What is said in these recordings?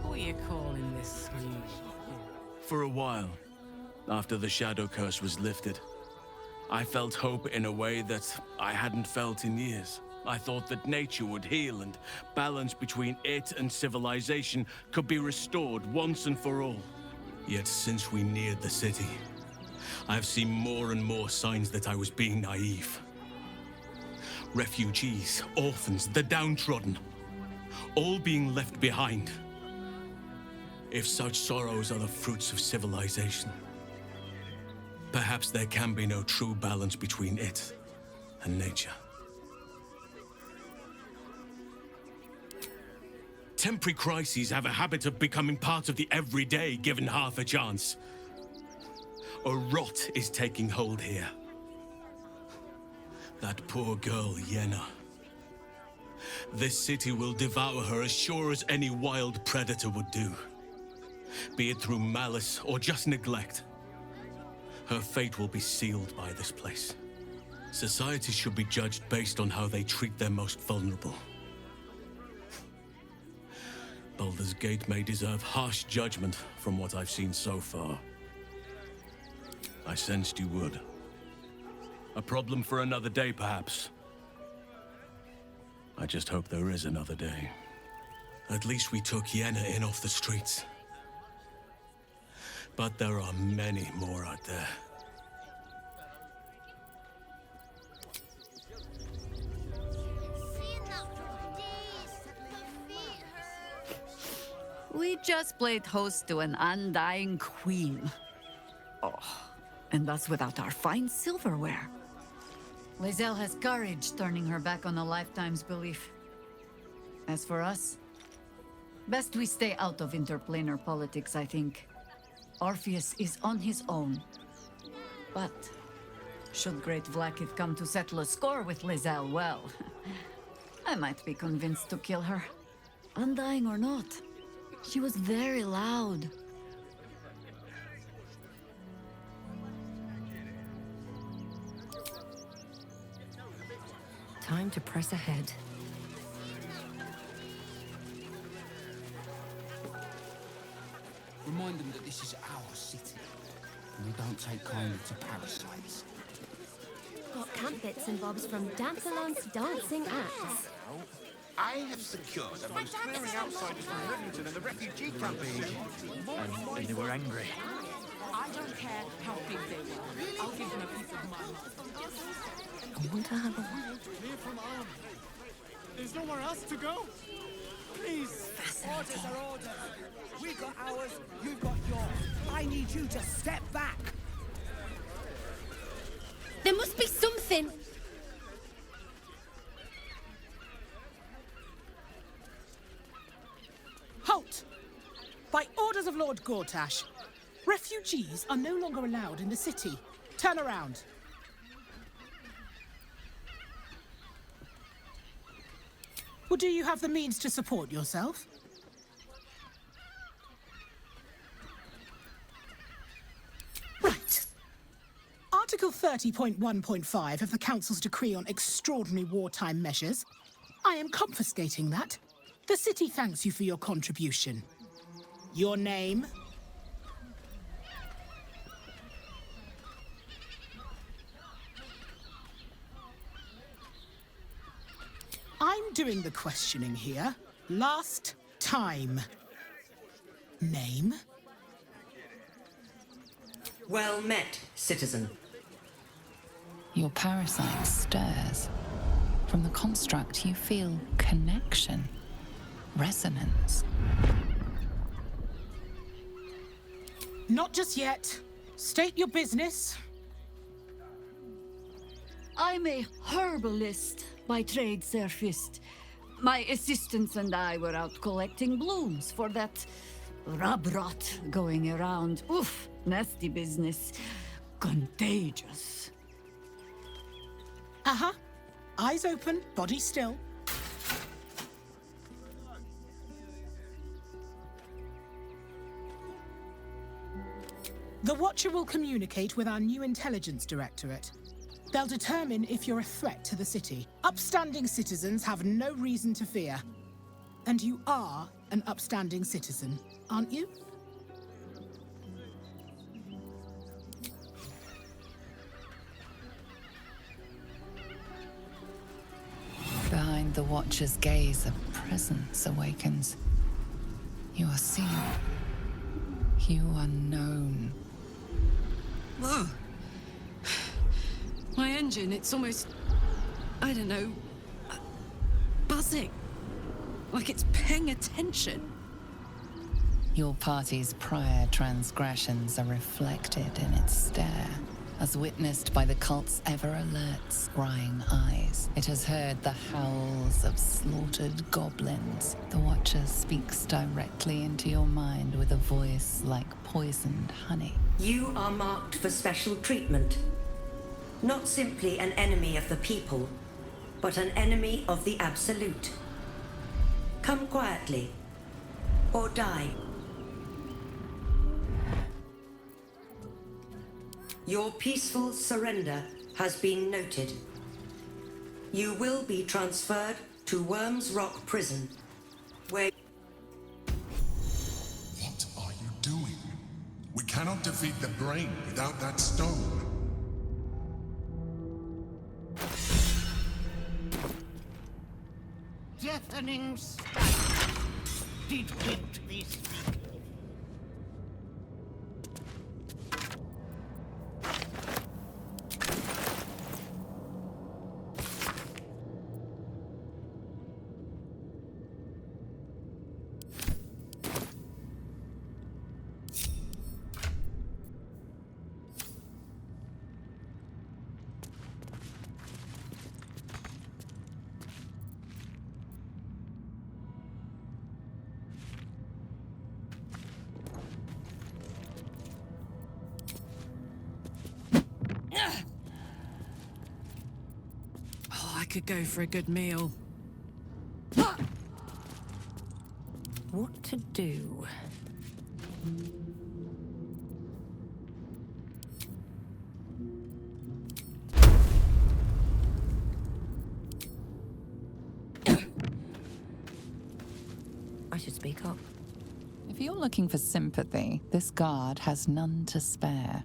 What are you calling this new? For a while, after the shadow curse was lifted, I felt hope in a way that I hadn't felt in years. I thought that nature would heal and balance between it and civilization could be restored once and for all. Yet since we neared the city, I've seen more and more signs that I was being naive. Refugees, orphans, the downtrodden, all being left behind. If such sorrows are the fruits of civilization, perhaps there can be no true balance between it and nature. Temporary crises have a habit of becoming part of the everyday given half a chance. A rot is taking hold here. That poor girl, Yenna. This city will devour her as sure as any wild predator would do. Be it through malice or just neglect. Her fate will be sealed by this place. Society should be judged based on how they treat their most vulnerable. Baldur's Gate may deserve harsh judgment from what I've seen so far. I sensed you would. A problem for another day, perhaps. I just hope there is another day. At least we took Yenna in off the streets. But there are many more out there. We just played host to an undying queen. Oh, and that's without our fine silverware. Lizelle has courage turning her back on a lifetime's belief. As for us, best we stay out of interplanar politics, I think. Orpheus is on his own. But should Great Vlaakith come to settle a score with Lizelle, well, I might be convinced to kill her. Undying or not, she was very loud. Time to press ahead. Remind them that this is our city, and we don't take kindly to parasites. Got camp bits and bobs from Dancelon's dancing acts. I have secured the most clearing outsiders from Rivington and the refugee camp. And they were angry. I don't care how big they were. I'll give them a piece of mind. I want to have a... Clear from arms. There's nowhere else to go. Please. Orders are orders. We got ours, you've got yours. I need you to step back. There must be something. Halt! By orders of Lord Gortash, refugees are no longer allowed in the city. Turn around. Well, do you have the means to support yourself? Right. Article 30.1.5 of the Council's Decree on Extraordinary Wartime Measures. I am confiscating that. The city thanks you for your contribution. Your name? I'm doing the questioning here. Last time. Name? Well met, citizen. Your parasite stirs. From the construct, you feel connection, resonance. Not just yet. State your business. I'm a herbalist by trade, Surfist. My assistants and I were out collecting blooms for that rub rot going around. Oof, nasty business. Contagious. Uh-huh. Eyes open, body still. The Watcher will communicate with our new intelligence directorate. They'll determine if you're a threat to the city. Upstanding citizens have no reason to fear. And you are an upstanding citizen, aren't you? Behind the watcher's gaze, a presence awakens. You are seen. You are known. Whoa. My engine, it's almost, I don't know, buzzing. Like it's paying attention. Your party's prior transgressions are reflected in its stare, as witnessed by the cult's ever-alert, scrying eyes. It has heard the howls of slaughtered goblins. The Watcher speaks directly into your mind with a voice like poisoned honey. You are marked for special treatment. Not simply an enemy of the people, but an enemy of the Absolute. Come quietly, or die. Your peaceful surrender has been noted. You will be transferred to Worms Rock Prison, where... What are you doing? We cannot defeat the brain without that stone. Deafening silence. Did wind they speak? Oh, I could go for a good meal. What to do? I should speak up. If you're looking for sympathy, this guard has none to spare.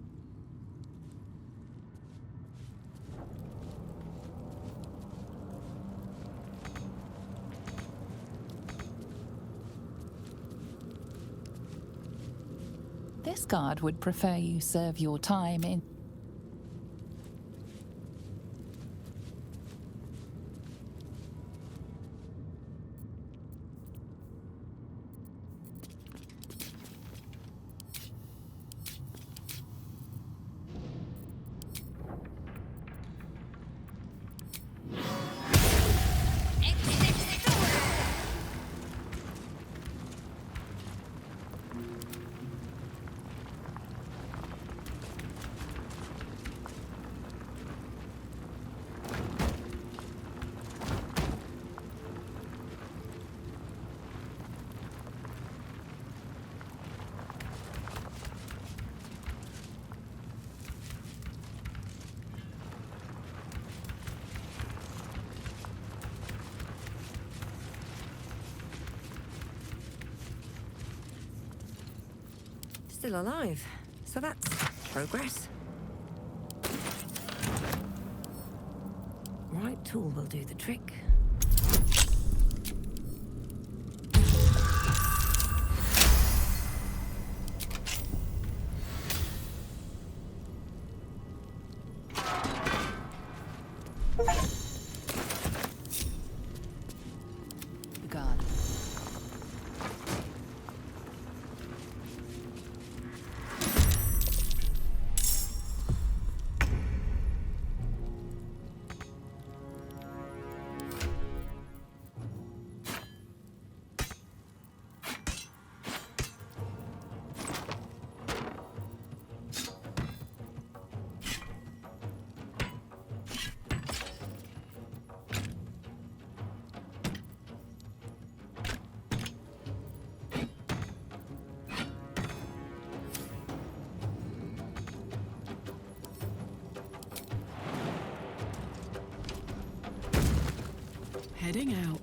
This guard would prefer you serve your time in... Still alive, so that's progress. Right tool will do the trick. Guard. heading out.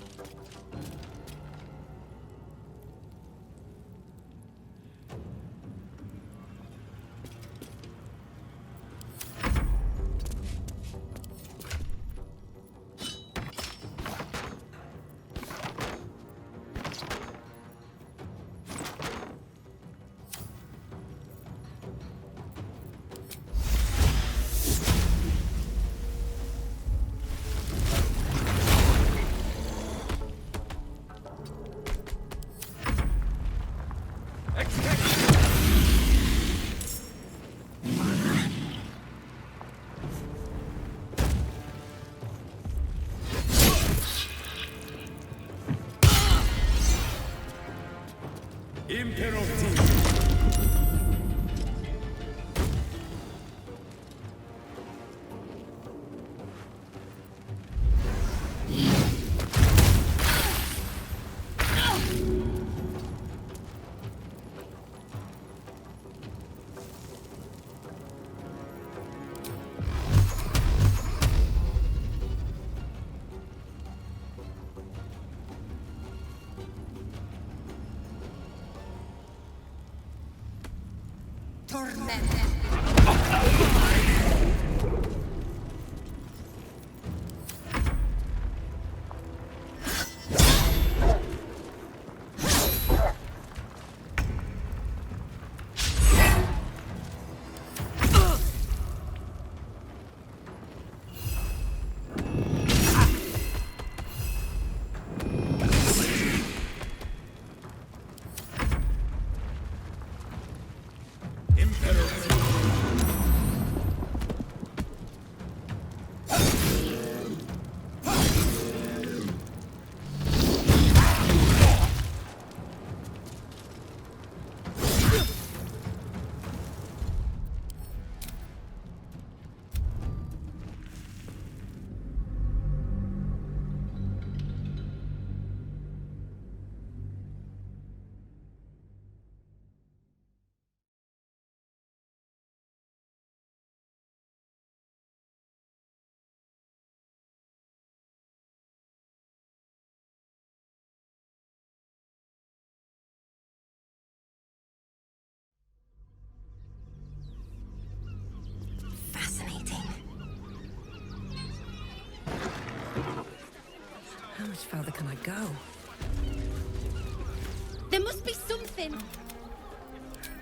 How much further can I go? There must be something.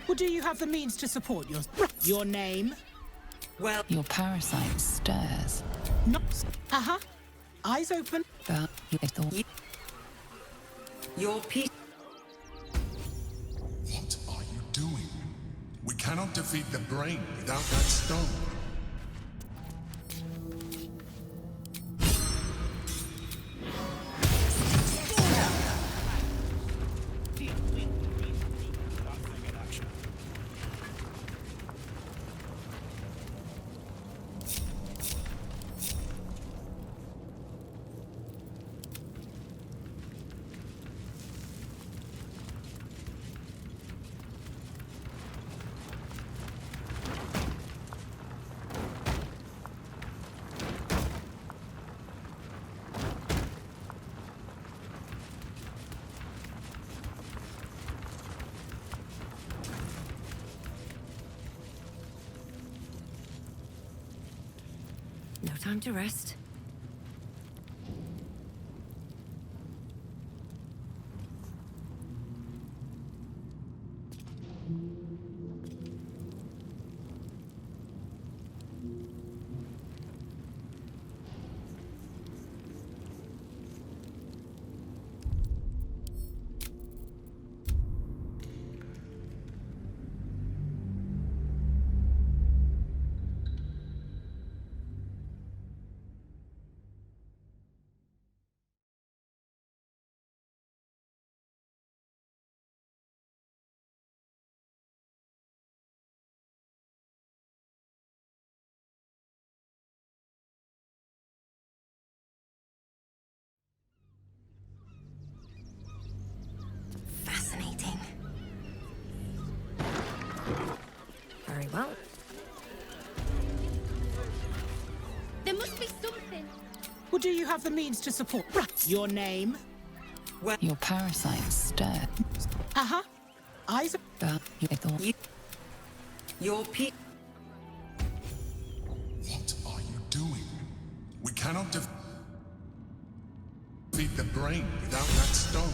Well, do you have the means to support your name? Well, your parasite stirs. Not. Eyes open. But your piece. What are you doing? We cannot defeat the brain without that stone. No time to rest. Fascinating. Very well. There must be something. Or do you have the means to support? Your name? Your parasites stir. Uh-huh. Eyes. Your people. What are you doing? We cannot defeat the brain without that stone.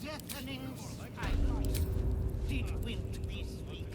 Deafening silence. Did wind be sweet?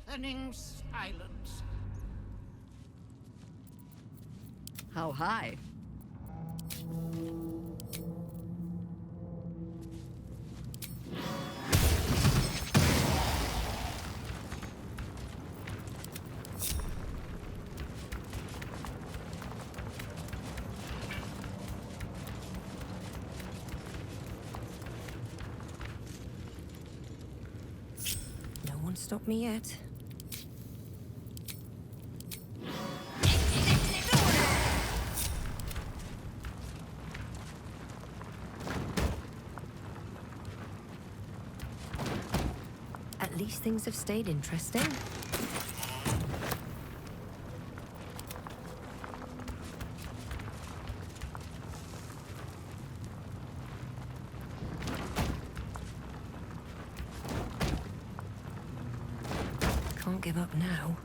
Deafening silence. How high? No one stopped me yet. At least things have stayed interesting. Can't give up now.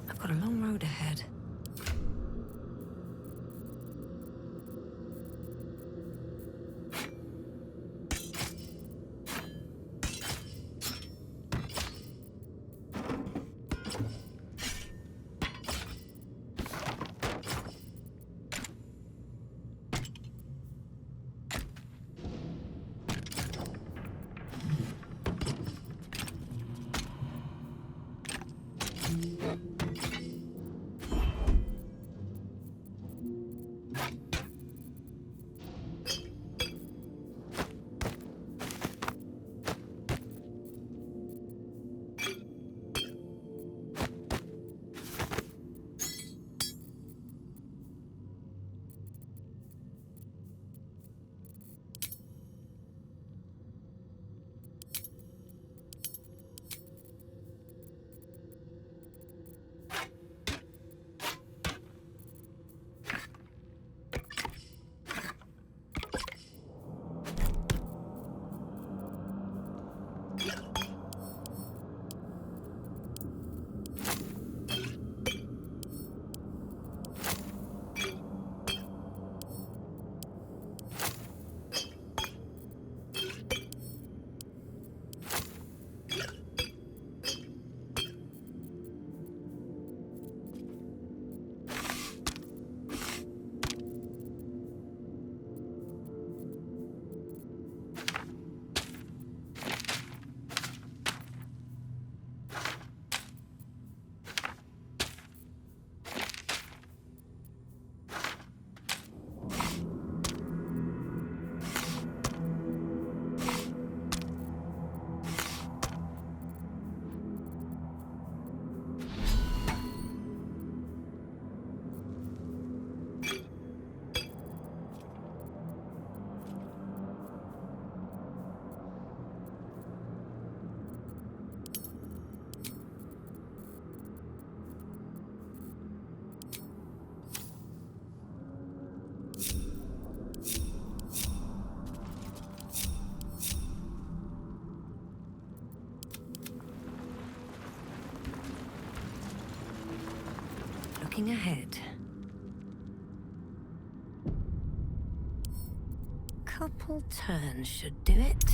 I've got a long road ahead. Looking ahead. Couple turns should do it.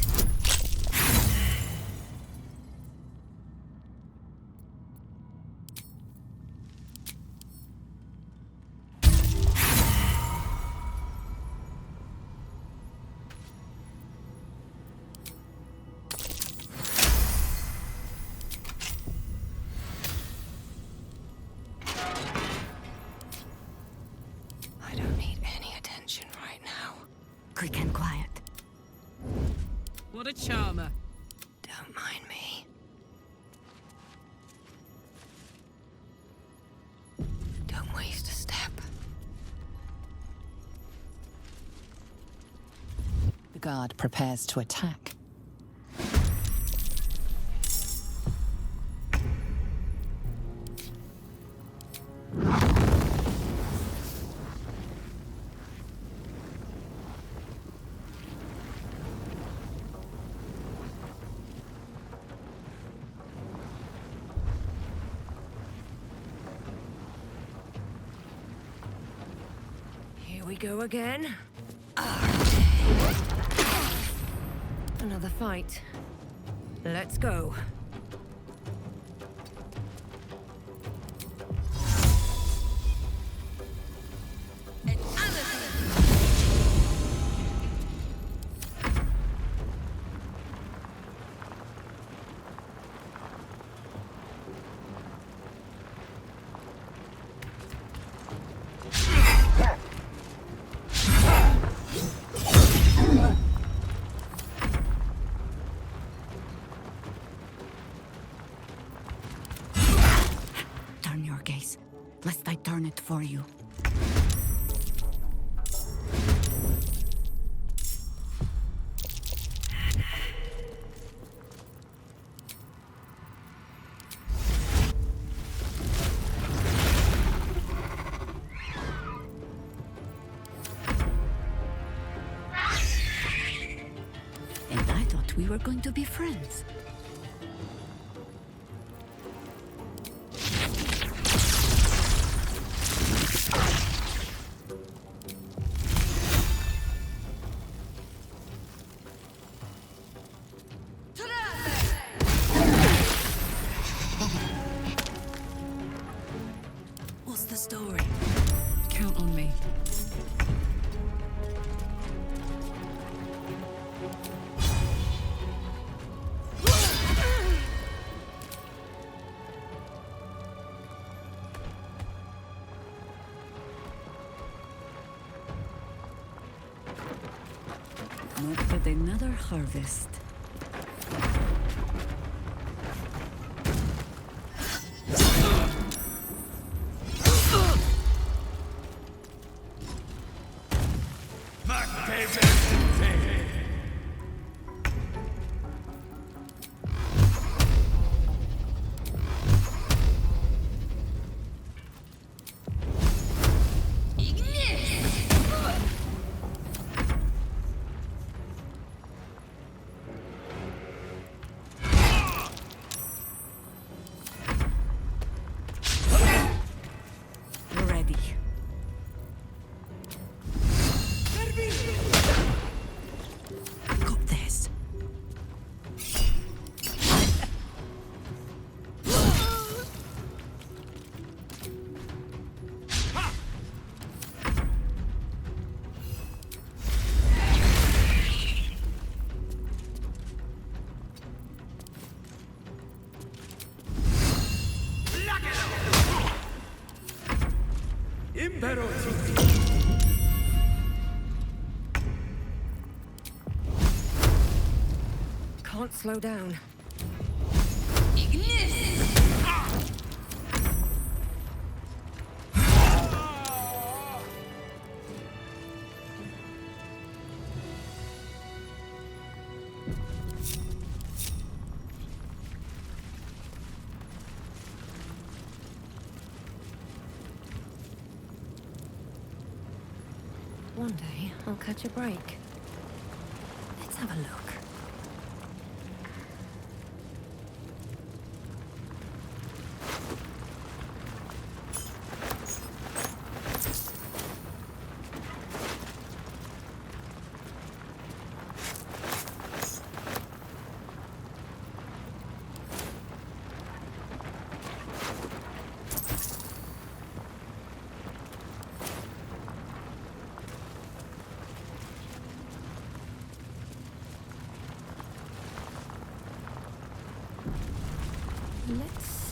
I don't need any attention right now. Quick and quiet. What a charmer. Don't mind me. Don't waste a step. The guard prepares to attack. Here we go again. Another fight. Let's go. Turn your gaze, lest I turn it for you. And I thought we were going to be friends. What's the story? Count on me. Not but another harvest. Ready. Got this. Imperotrum. Can't slow down. One day, I'll catch a break. Let's have a look.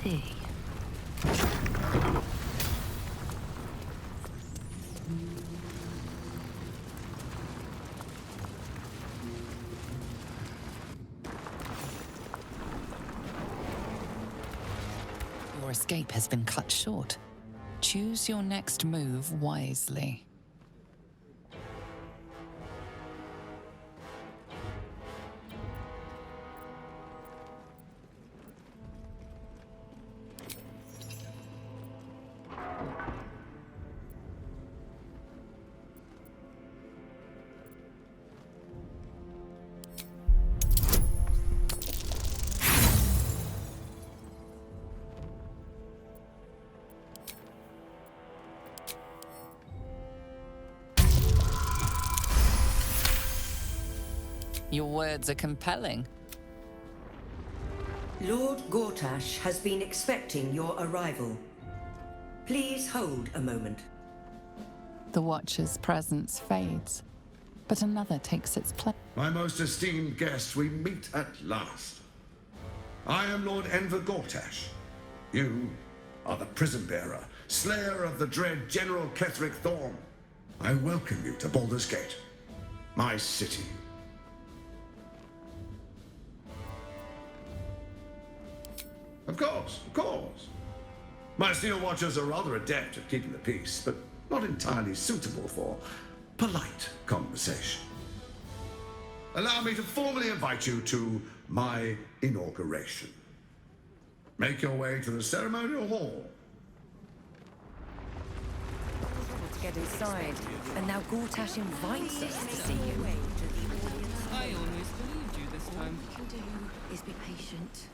see. Your escape has been cut short. Choose your next move wisely. Your words are compelling. Lord Gortash has been expecting your arrival. Please hold a moment. The Watcher's presence fades, but another takes its place. My most esteemed guest, we meet at last. I am Lord Enver Gortash. You are the prison bearer, slayer of the dread General Ketheric Thorm. I welcome you to Baldur's Gate, my city. Of course, of course. My Steel Watchers are rather adept at keeping the peace, but not entirely suitable for polite conversation. Allow me to formally invite you to my inauguration. Make your way to the ceremonial hall. To get inside, and now Gortash invites us to see you. I almost believed you this time. All you can do is be patient.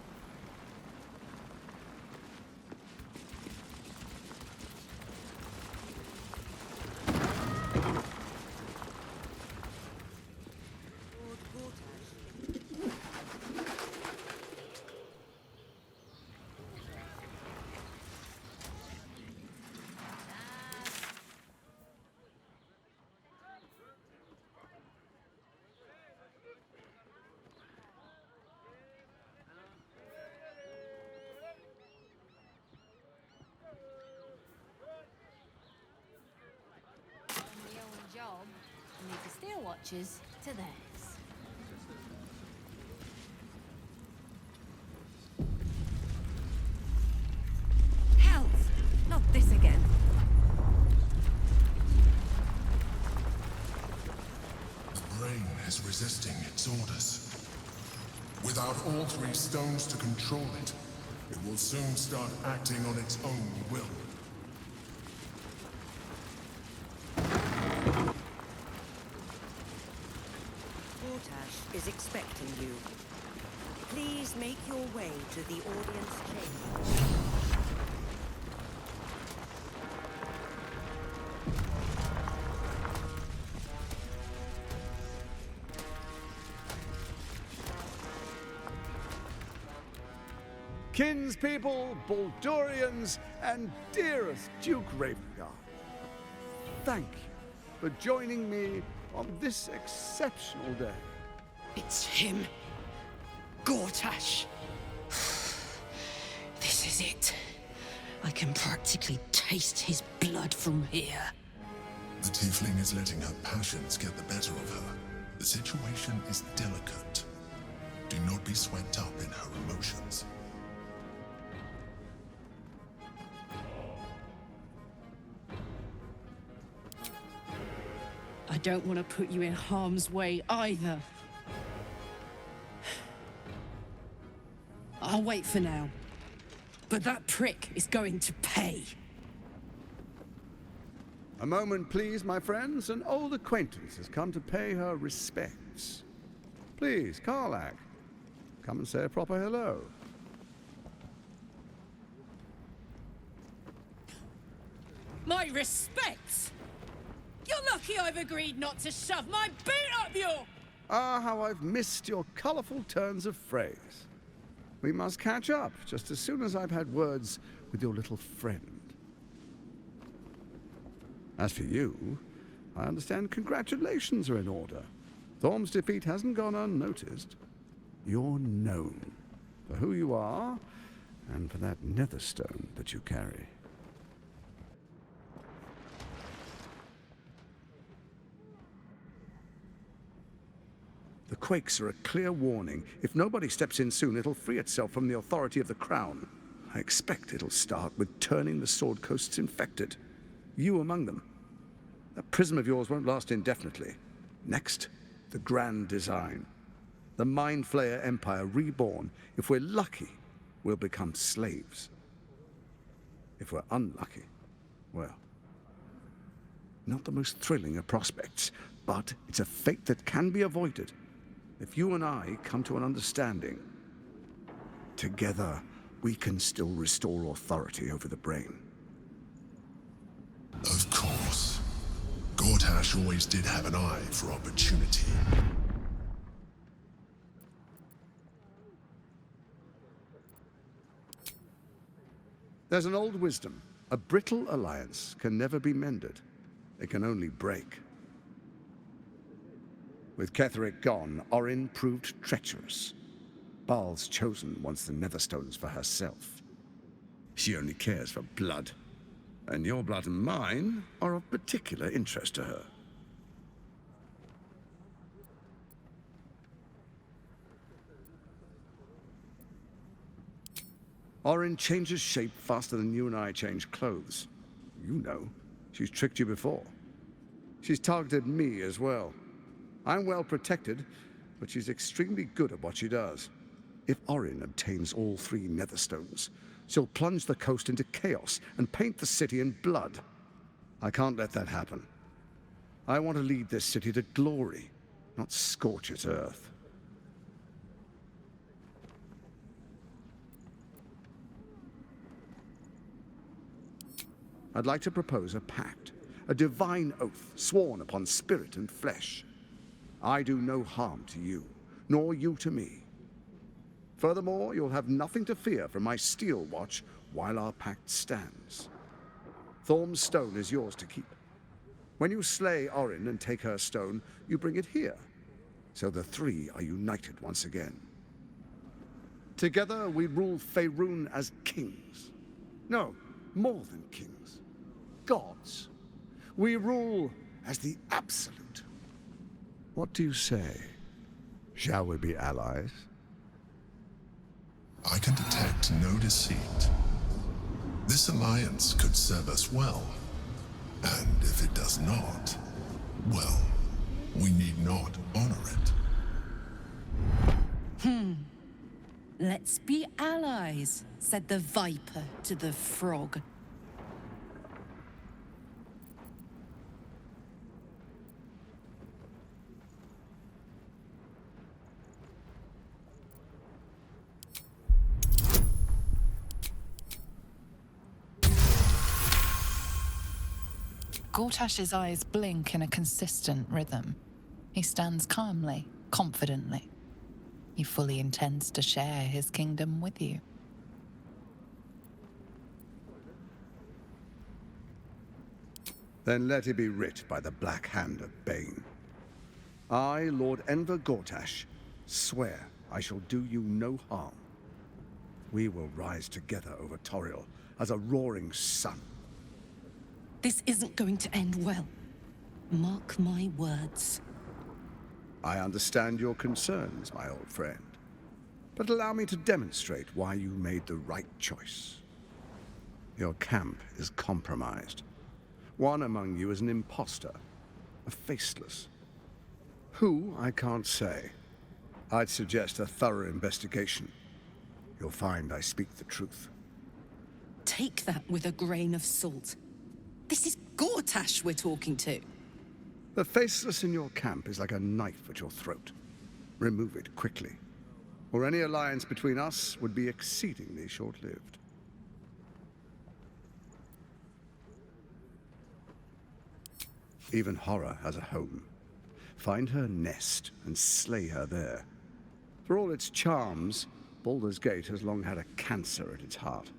Job, and leave the Steel Watchers to theirs. Hells! Not this again. The brain is resisting its orders. Without all three stones to control it, it will soon start acting on its own will. Is expecting you. Please make your way to the audience chamber. Kinspeople, Baldurians, and dearest Duke Ravengard, thank you for joining me on this exceptional day. It's him. Gortash. This is it. I can practically taste his blood from here. The tiefling is letting her passions get the better of her. The situation is delicate. Do not be swept up in her emotions. I don't want to put you in harm's way either. I'll wait for now. But that prick is going to pay. A moment, please, my friends. An old acquaintance has come to pay her respects. Please, Kарлach, come and say a proper hello. My respects? You're lucky I've agreed not to shove my boot up your... Ah, how I've missed your colourful turns of phrase. We must catch up just as soon as I've had words with your little friend. As for you, I understand congratulations are in order. Thorm's defeat hasn't gone unnoticed. You're known for who you are and for that netherstone that you carry. The quakes are a clear warning. If nobody steps in soon, it'll free itself from the authority of the crown. I expect it'll start with turning the Sword Coasts infected. You among them. That prism of yours won't last indefinitely. Next, the grand design. The Mind Flayer Empire reborn. If we're lucky, we'll become slaves. If we're unlucky, well, not the most thrilling of prospects, but it's a fate that can be avoided. If you and I come to an understanding, together we can still restore authority over the brain. Of course. Gortash always did have an eye for opportunity. There's an old wisdom. A brittle alliance can never be mended. It can only break. With Ketheric gone, Orin proved treacherous. Baal's chosen wants the Netherstones for herself. She only cares for blood. And your blood and mine are of particular interest to her. Orin changes shape faster than you and I change clothes. You know, she's tricked you before. She's targeted me as well. I'm well protected, but she's extremely good at what she does. If Orin obtains all 3 Netherstones, she'll plunge the coast into chaos and paint the city in blood. I can't let that happen. I want to lead this city to glory, not scorch its earth. I'd like to propose a pact, a divine oath sworn upon spirit and flesh. I do no harm to you, nor you to me. Furthermore, you'll have nothing to fear from my steel watch while our pact stands. Thorm's stone is yours to keep. When you slay Orin and take her stone, you bring it here, so the 3 are united once again. Together we rule Faerun as kings. No, more than kings. Gods. We rule as the Absolute. What do you say? Shall we be allies? I can detect no deceit. This alliance could serve us well. And if it does not, well, we need not honor it. Let's be allies, said the viper to the frog. Gortash's eyes blink in a consistent rhythm. He stands calmly, confidently. He fully intends to share his kingdom with you. Then let it be writ by the black hand of Bane. I, Lord Enver Gortash, swear I shall do you no harm. We will rise together over Toriel as a roaring sun. This isn't going to end well. Mark my words. I understand your concerns, my old friend. But allow me to demonstrate why you made the right choice. Your camp is compromised. One among you is an imposter, a faceless. Who, I can't say. I'd suggest a thorough investigation. You'll find I speak the truth. Take that with a grain of salt. This is Gortash we're talking to. The faceless in your camp is like a knife at your throat. Remove it quickly, or any alliance between us would be exceedingly short-lived. Even horror has a home. Find her nest and slay her there. For all its charms, Baldur's Gate has long had a cancer at its heart.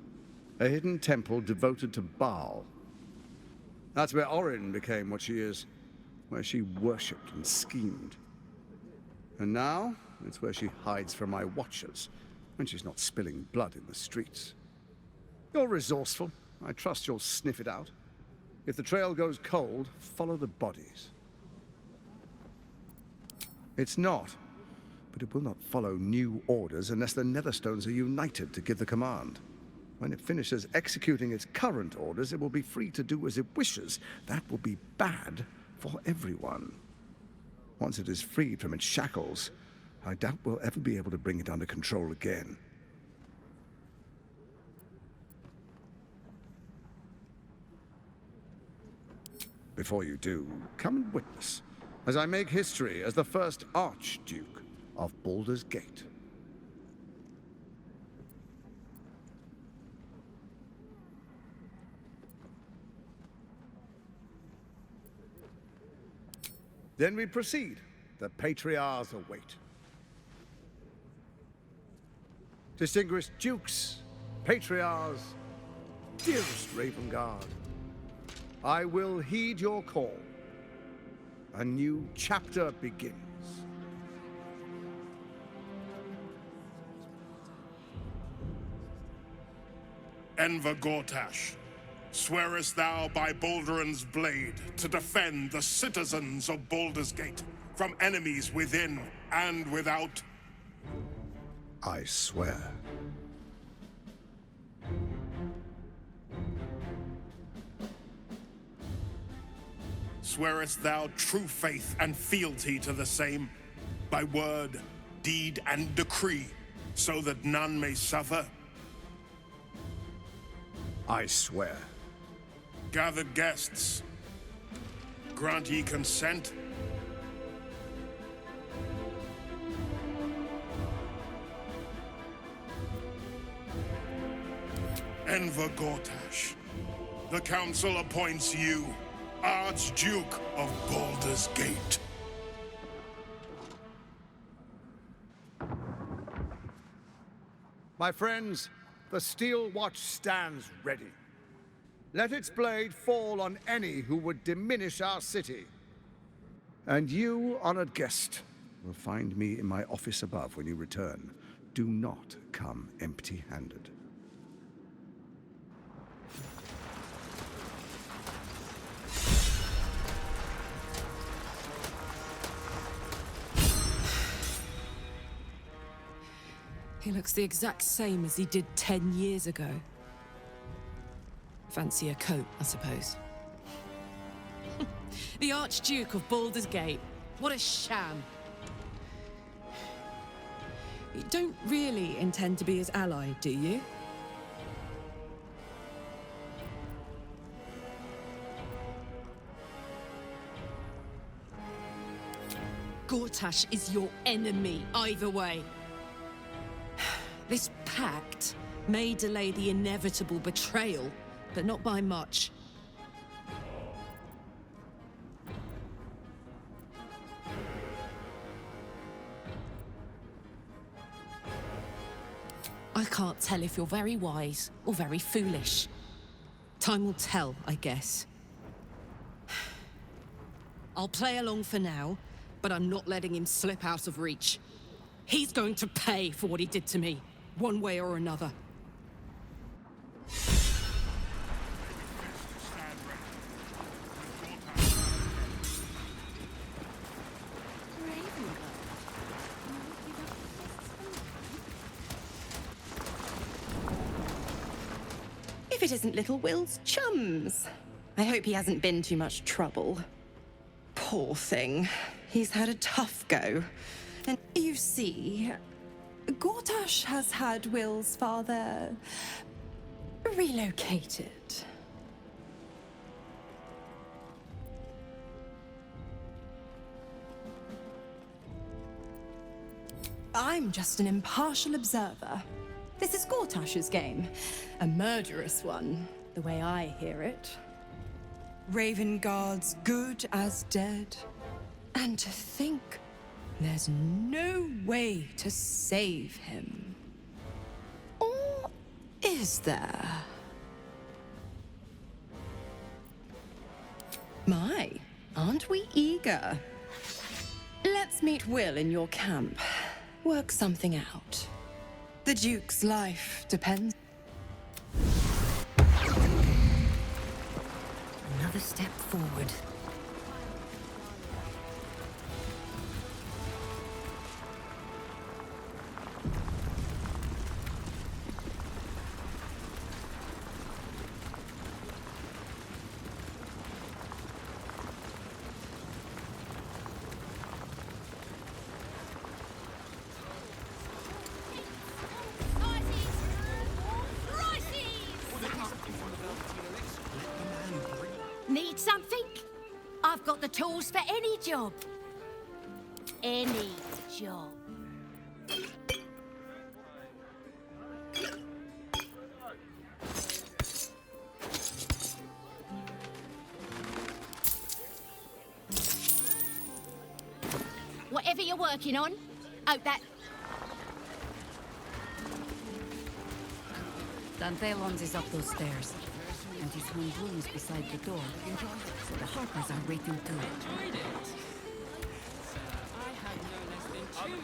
A hidden temple devoted to Baal. That's where Orin became what she is, where she worshipped and schemed. And now, it's where she hides from my watchers, when she's not spilling blood in the streets. You're resourceful. I trust you'll sniff it out. If the trail goes cold, follow the bodies. It's not, but it will not follow new orders unless the Netherstones are united to give the command. When it finishes executing its current orders, it will be free to do as it wishes. That will be bad for everyone. Once it is freed from its shackles, I doubt we'll ever be able to bring it under control again. Before you do, come and witness, as I make history as the first Archduke of Baldur's Gate. Then we proceed. The patriarchs await. Distinguished dukes, patriarchs, dearest Ravengard, I will heed your call. A new chapter begins. Enver Gortash, swearest thou by Balduran's blade to defend the citizens of Baldur's Gate from enemies within and without? I swear. Swearest thou true faith and fealty to the same, by word, deed, and decree, so that none may suffer? I swear. Gathered guests, grant ye consent? Enver Gortash, the Council appoints you Archduke of Baldur's Gate. My friends, the Steel Watch stands ready. Let its blade fall on any who would diminish our city. And you, honored guest, will find me in my office above when you return. Do not come empty-handed. He looks the exact same as he did 10 years ago. Fancy a coat, I suppose. The Archduke of Baldur's Gate. What a sham. You don't really intend to be his ally, do you? Gortash is your enemy, either way. This pact may delay the inevitable betrayal, but not by much. I can't tell if you're very wise or very foolish. Time will tell, I guess. I'll play along for now, but I'm not letting him slip out of reach. He's going to pay for what he did to me, one way or another. If it isn't little Will's chums. I hope he hasn't been too much trouble. Poor thing. He's had a tough go. And you see, Gortash has had Will's father relocated. I'm just an impartial observer. This is Gortash's game. A murderous one, the way I hear it. Ravengard's good as dead. And to think there's no way to save him. Or is there? My, aren't we eager? Let's meet Will in your camp. Work something out. The Duke's life depends. Another step forward. Need something? I've got the tools for any job. Any job. Whatever you're working on, hope that... Dantelons is up those stairs, and he's hung rooms beside the door, so the Harpers are waiting too.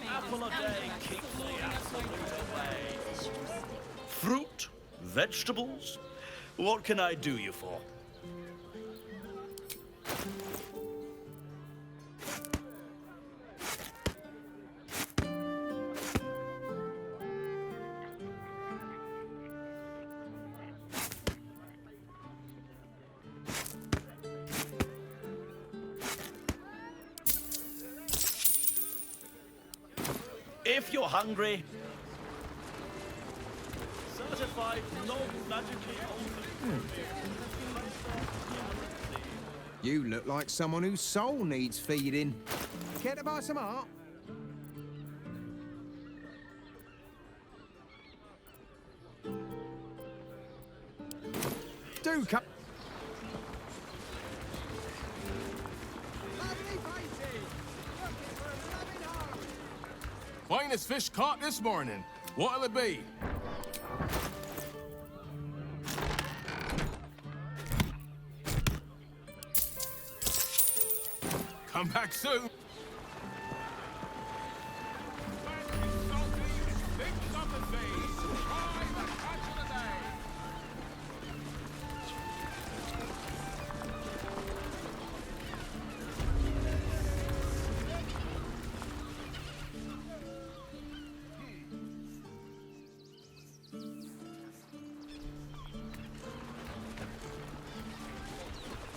Apple a day keeps the absolute away. Fruit? Vegetables? What can I do you for? If you're hungry, certified non-magically altered. You look like someone whose soul needs feeding. Care to buy some art? Do come. Finest fish caught this morning. What'll it be? Come back soon.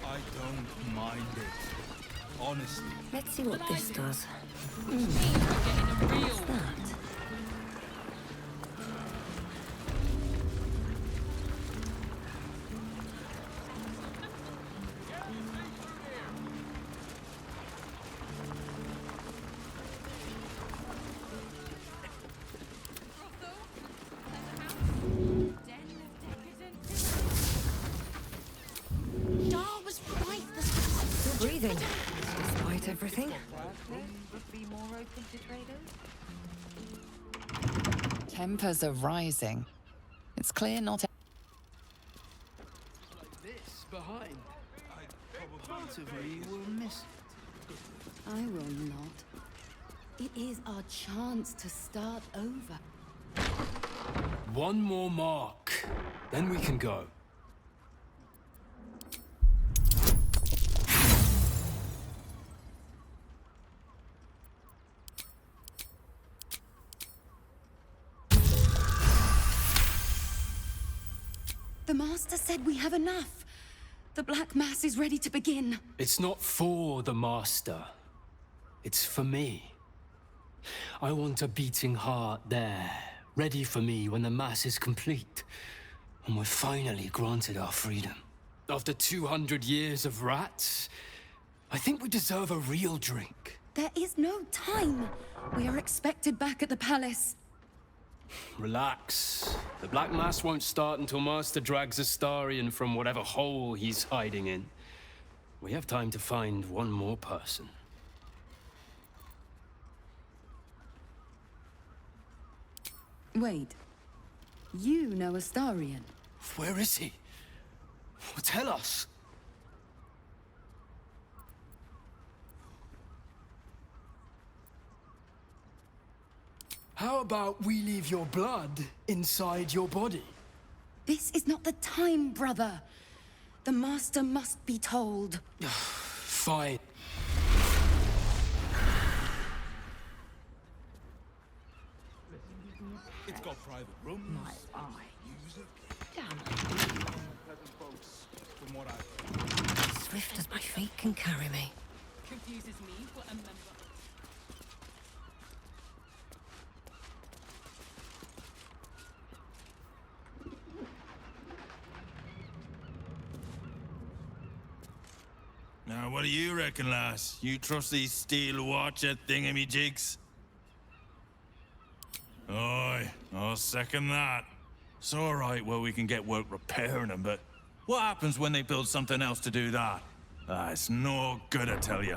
I don't mind it, honestly. Let's see what this does. What's that? Breathing, despite everything. Tempers are rising. It's clear not... This behind. Part of me will miss it. I will not. It is our chance to start over. One more mark, then we can go. The Master said we have enough. The Black Mass is ready to begin. It's not for the Master. It's for me. I want a beating heart there, ready for me when the Mass is complete. And we're finally granted our freedom. After 200 years of rats, I think we deserve a real drink. There is no time. We are expected back at the palace. Relax. The Black Mass won't start until Master drags Astarion from whatever hole he's hiding in. We have time to find one more person. Wait. You know Astarion? Where is he? Tell us. How about we leave your blood inside your body? This is not the time, brother. The master must be told. Fine. It's got private rooms. My eye. Music. Damn. Pleasant folks, from what I've Swift as my feet can carry me. Confuses me for a member. Now, what do you reckon, lass? You trust these steel watcher thingamajigs? Aye, I'll second that. It's all right where we can get work repairing them, but what happens when they build something else to do that? Ah, it's no good, I tell you.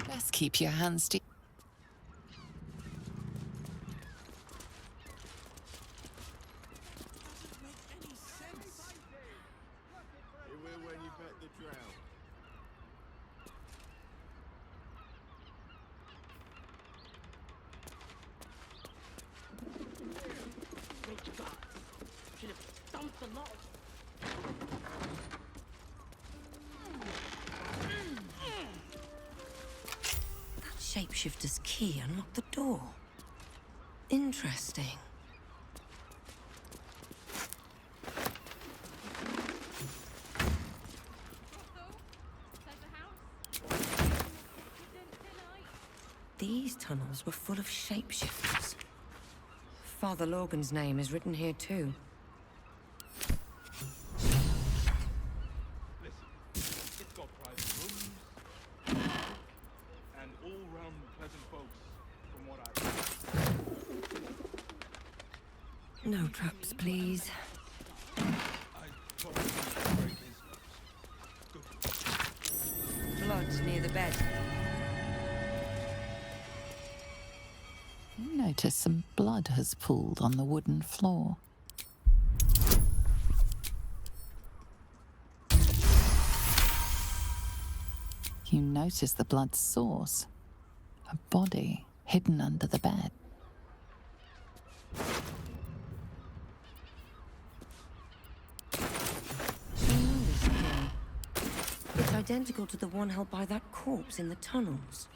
Best keep your hands to... When you bet the drown. Rich God. Should have dumped the lot. That shapeshifter's key unlocked the door. Interesting. These tunnels were full of shapeshifters. Father Logan's name is written here too. It's got private rooms. And all-round pleasant folks, from what I've No traps, please. Blood's near the bed. You notice some blood has pooled on the wooden floor. You notice the blood's source. A body hidden under the bed. It's identical to the one held by that corpse in the tunnels.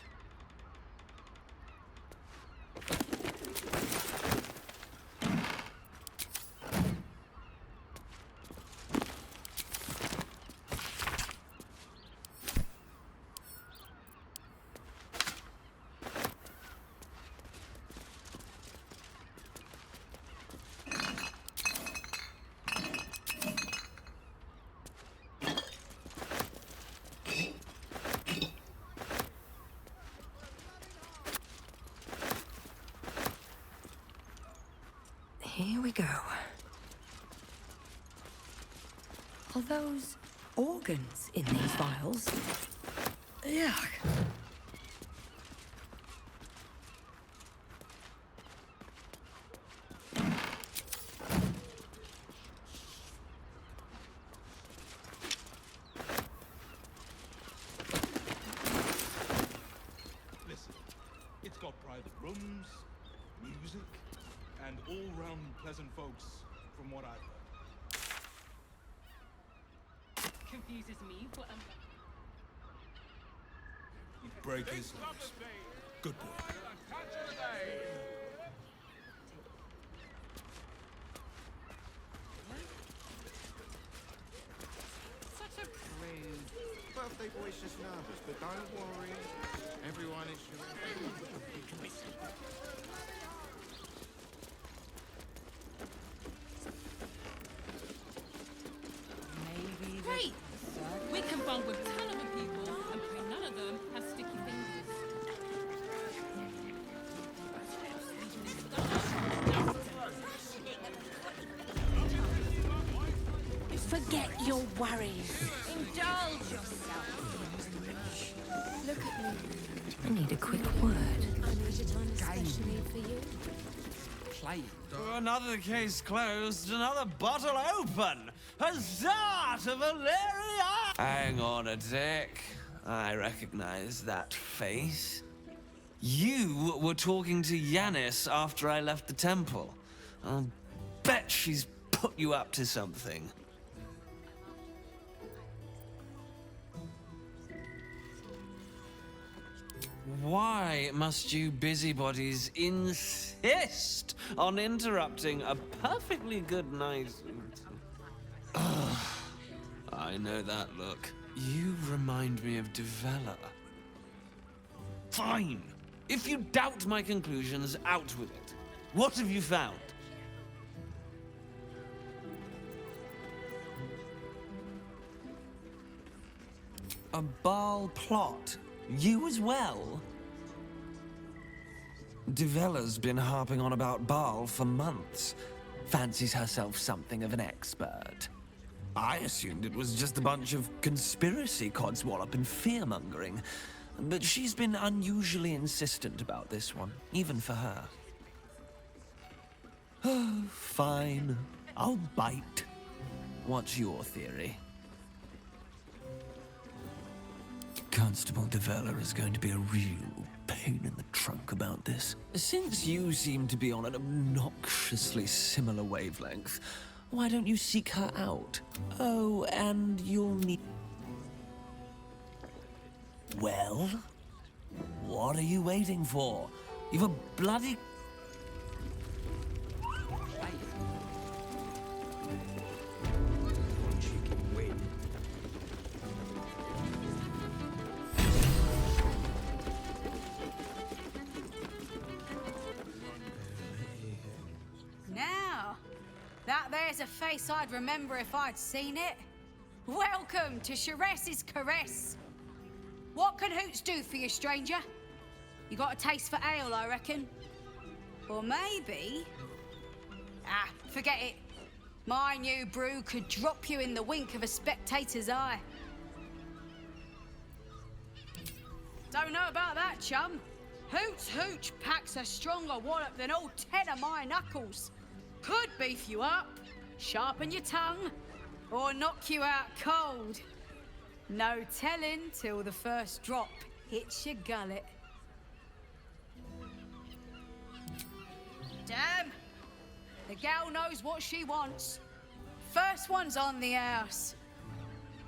Here we go. Are those organs in these vials? Yuck. Listen, it's got private rooms, music, and all-round pleasant folks, from what I've heard. Confuses me for a You break his legs. Good boy. such a prude. Birthday boy's just nervous, but don't worry. Everyone is sure. Maybe great. We can bond with 10 other people and pray none of them have sticky fingers. Forget your worries. Indulge yourself. Look at me. I need a quick word. I need a time especially for you. playing. Another case closed, another bottle open. Huzzah to Valeria! Hang on a tick. I recognize that face. You were talking to Yanis after I left the temple. I'll bet she's put you up to something. Why must you busybodies insist on interrupting a perfectly good night? I know that look. You remind me of Devella. Fine. If you doubt my conclusions, out with it. What have you found? A Baal plot? You as well? Devella's been harping on about Baal for months. Fancies herself something of an expert. I assumed it was just a bunch of conspiracy codswallop and fear-mongering. But she's been unusually insistent about this one, even for her. Fine. I'll bite. What's your theory? Constable Devella is going to be a real pain in the trunk about this. Since you seem to be on an obnoxiously similar wavelength, why don't you seek her out? Oh, and you'll need... Well? What are you waiting for? You've a bloody... Now, that there's a face I'd remember if I'd seen it. Welcome to Sharess's Caress. What can Hoots do for you, stranger? You got a taste for ale, I reckon? Or maybe... Ah, forget it. My new brew could drop you in the wink of a spectator's eye. Don't know about that, chum. Hoots Hooch packs a stronger wallop than all 10 of my knuckles. Could beef you up, sharpen your tongue, or knock you out cold. No telling till the first drop hits your gullet. Damn! The gal knows what she wants. First one's on the house.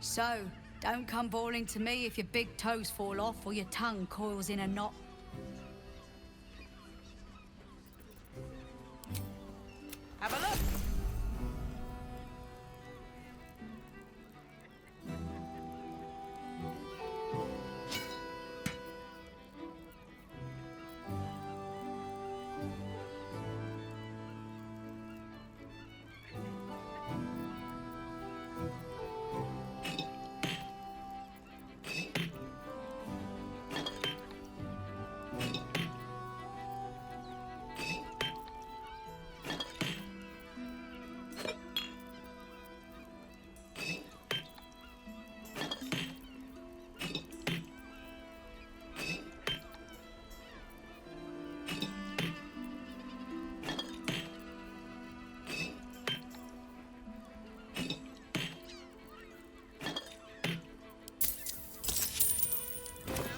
So, don't come bawling to me if your big toes fall off or your tongue coils in a knot. Have a look!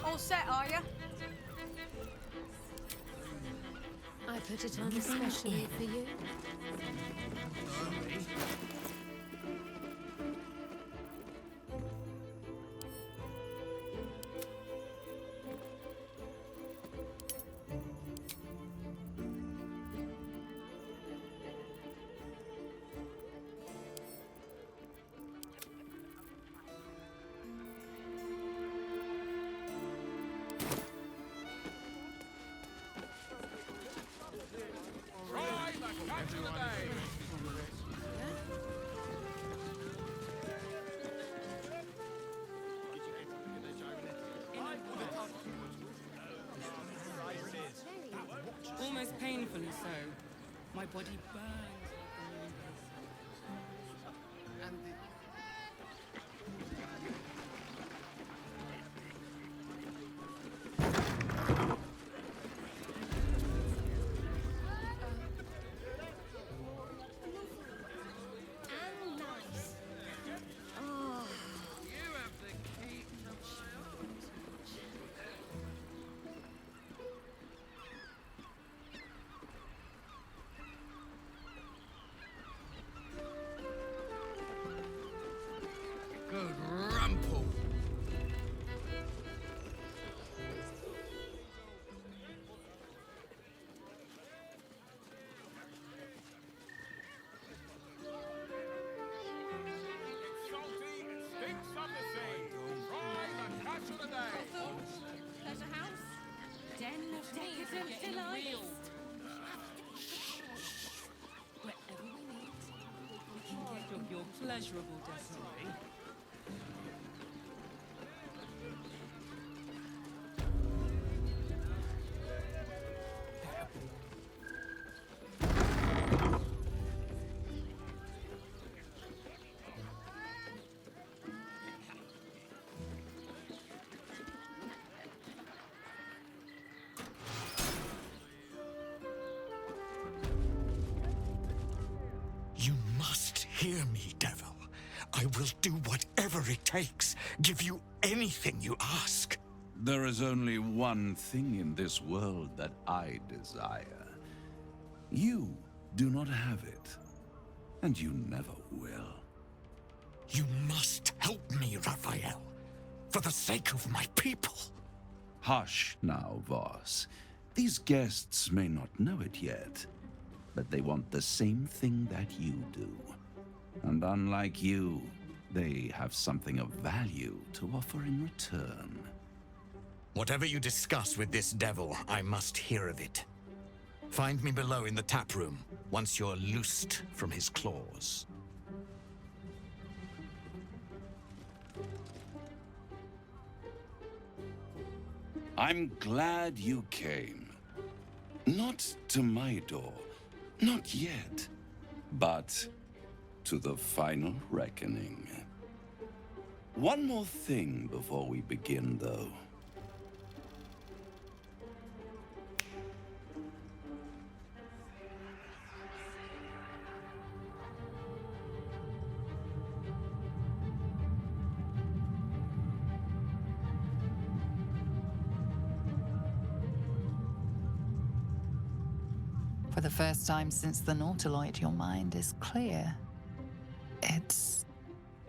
All set, are you? I put it on especially for you. Almost painfully so. My body burns. And decadent delight. Wherever we meet, we can get of your pleasurable destiny. You must hear me, devil. I will do whatever it takes, give you anything you ask. There is only one thing in this world that I desire. You do not have it, and you never will. You must help me, Raphael, for the sake of my people. Hush now, Voss. These guests may not know it yet, but they want the same thing that you do. And unlike you, they have something of value to offer in return. Whatever you discuss with this devil, I must hear of it. Find me below in the tap room, once you're loosed from his claws. I'm glad you came. Not to my door, not yet, but to the final reckoning. One more thing before we begin, though. For the first time since the Nautiloid, your mind is clear. It's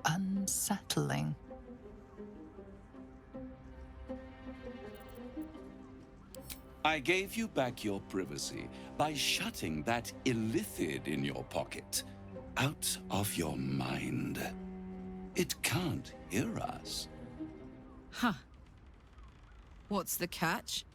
unsettling. I gave you back your privacy by shutting that illithid in your pocket out of your mind. It can't hear us. Huh. What's the catch?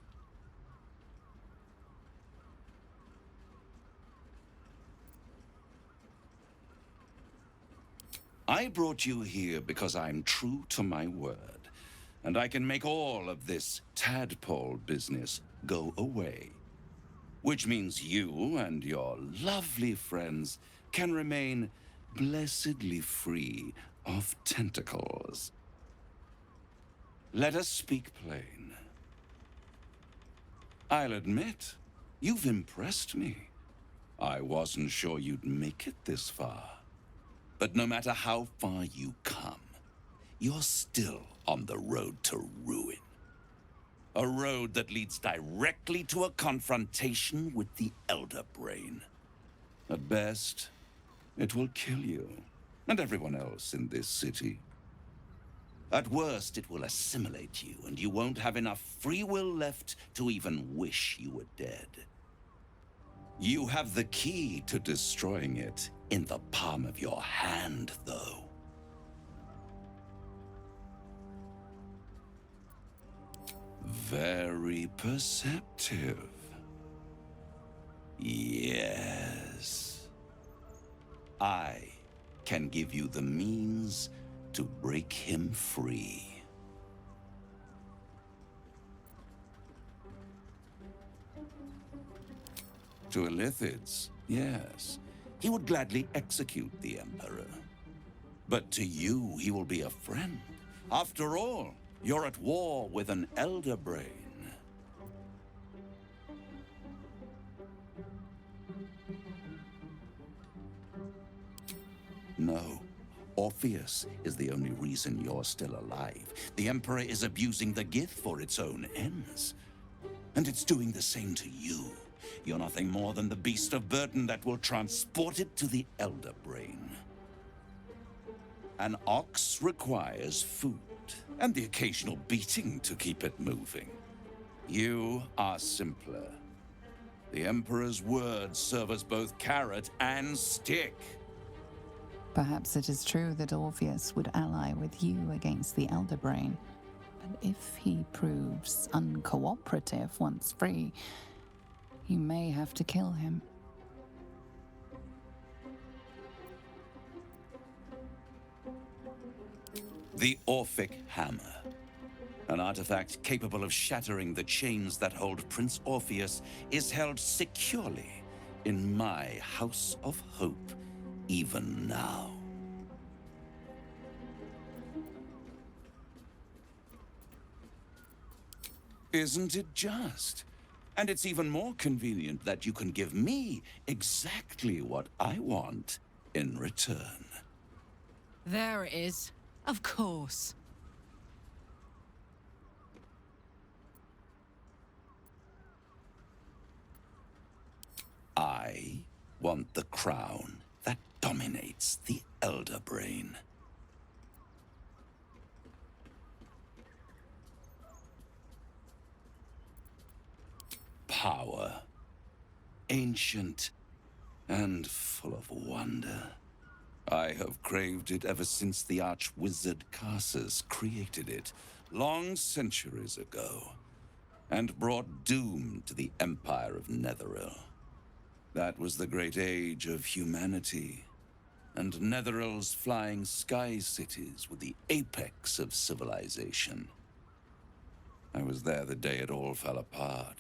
I brought you here because I'm true to my word, and I can make all of this tadpole business go away. Which means you and your lovely friends can remain blessedly free of tentacles. Let us speak plain. I'll admit, you've impressed me. I wasn't sure you'd make it this far. But no matter how far you come, you're still on the road to ruin. A road that leads directly to a confrontation with the Elder Brain. At best, it will kill you, and everyone else in this city. At worst, it will assimilate you, and you won't have enough free will left to even wish you were dead. You have the key to destroying it in the palm of your hand, though. Very perceptive. Yes. I can give you the means to break him free. To Illithids, yes. He would gladly execute the Emperor. But to you, he will be a friend. After all, you're at war with an Elder Brain. No. Orpheus is the only reason you're still alive. The Emperor is abusing the gift for its own ends. And it's doing the same to you. You're nothing more than the beast of burden that will transport it to the Elder Brain. An ox requires food, and the occasional beating to keep it moving. You are simpler. The Emperor's words serve as both carrot and stick. Perhaps it is true that Orpheus would ally with you against the Elder Brain. But if he proves uncooperative once free, you may have to kill him. The Orphic Hammer. An artifact capable of shattering the chains that hold Prince Orpheus is held securely in my House of Hope, even now. Isn't it just? And it's even more convenient that you can give me exactly what I want in return. There it is. Of course. I want the crown that dominates the Elder Brain. Power. Ancient and full of wonder. I have craved it ever since the arch-wizard Karsus created it, long centuries ago, and brought doom to the Empire of Netheril. That was the great age of humanity, and Netheril's flying sky cities were the apex of civilization. I was there the day it all fell apart.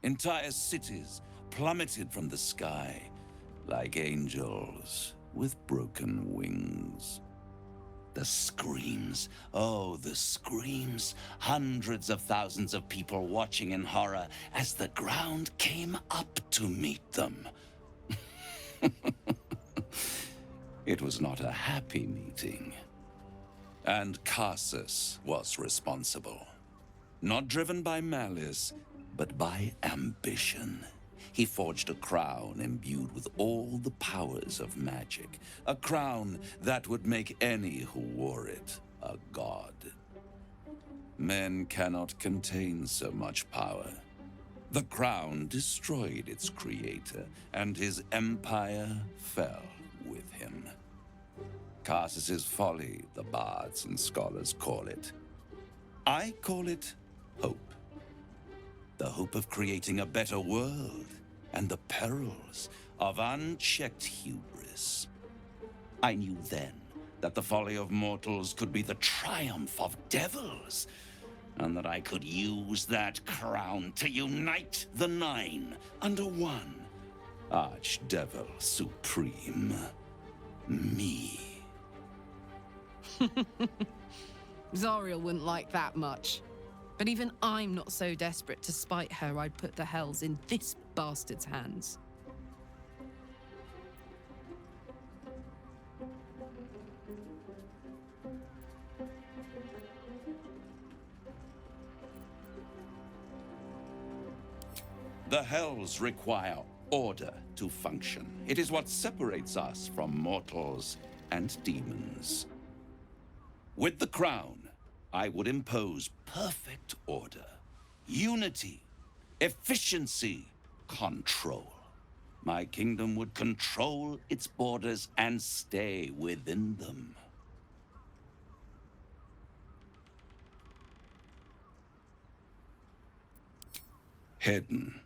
Entire cities plummeted from the sky like angels with broken wings. The screams, oh, the screams. Hundreds of thousands of people watching in horror as the ground came up to meet them. It was not a happy meeting. And Karsus was responsible. Not driven by malice, but by ambition. He forged a crown imbued with all the powers of magic. A crown that would make any who wore it a god. Men cannot contain so much power. The crown destroyed its creator, and his empire fell with him. Karsus's folly, the bards and scholars call it. I call it hope. The hope of creating a better world, and the perils of unchecked hubris. I knew then that the folly of mortals could be the triumph of devils, and that I could use that crown to unite the Nine under one Archdevil Supreme. Me. Zariel wouldn't like that much. But even I'm not so desperate to spite her I'd put the hells in this bastard's hands. The hells require order to function. It is what separates us from mortals and demons. With the crown, I would impose perfect order, unity, efficiency, control. My kingdom would control its borders and stay within them. Hidden.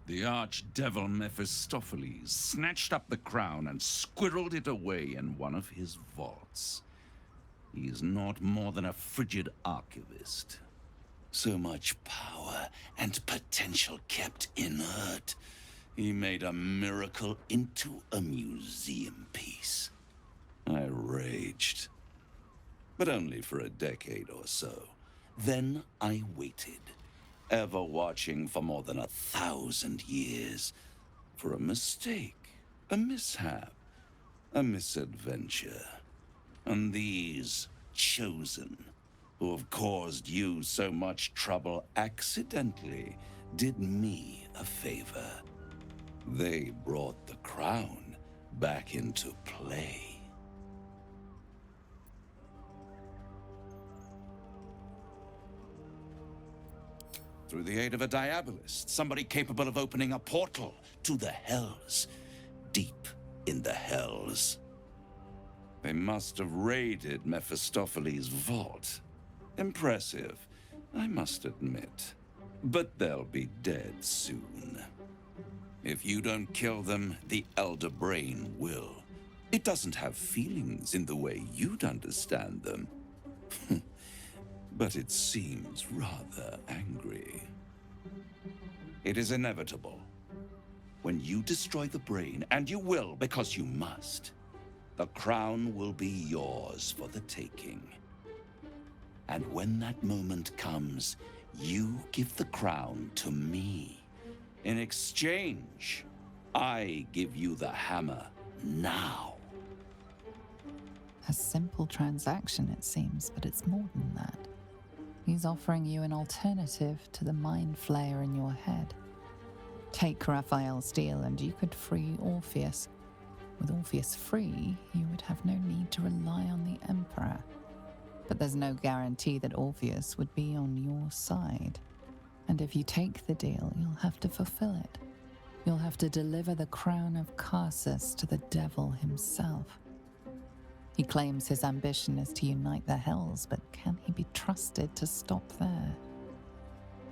The archdevil Mephistopheles snatched up the crown and squirreled it away in one of his vaults. He is not more than a frigid archivist. So much power and potential kept inert. He made a miracle into a museum piece. I raged. But only for a decade or so. Then I waited, ever watching for more than 1,000 years, for a mistake, a mishap, a misadventure. And these chosen, who have caused you so much trouble accidentally, did me a favor. They brought the crown back into play. Through the aid of a diabolist, somebody capable of opening a portal to the hells, deep in the hells. They must have raided Mephistopheles' vault. Impressive, I must admit. But they'll be dead soon. If you don't kill them, the Elder Brain will. It doesn't have feelings in the way you'd understand them. But it seems rather angry. It is inevitable. When you destroy the brain, and you will because you must, the crown will be yours for the taking. And when that moment comes, you give the crown to me. In exchange, I give you the hammer now. A simple transaction, it seems, but it's more than that. He's offering you an alternative to the mind flayer in your head. Take Raphael's deal and you could free Orpheus. With Orpheus free, you would have no need to rely on the Emperor. But there's no guarantee that Orpheus would be on your side. And if you take the deal, you'll have to fulfill it. You'll have to deliver the crown of Karsus to the devil himself. He claims his ambition is to unite the Hells, but can he be trusted to stop there?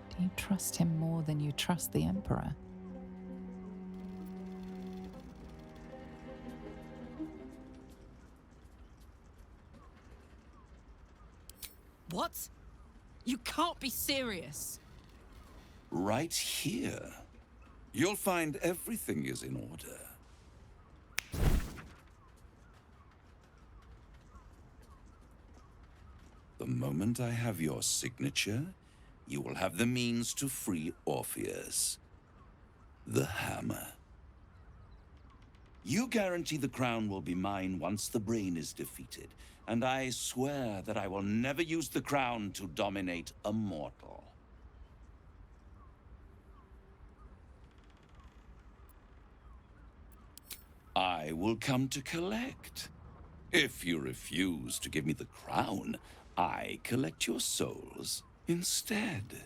Do you trust him more than you trust the Emperor? What? You can't be serious. Right here. You'll find everything is in order. The moment I have your signature, you will have the means to free Orpheus. The hammer. You guarantee the crown will be mine once the brain is defeated, and I swear that I will never use the crown to dominate a mortal. I will come to collect. If you refuse to give me the crown, I collect your souls instead.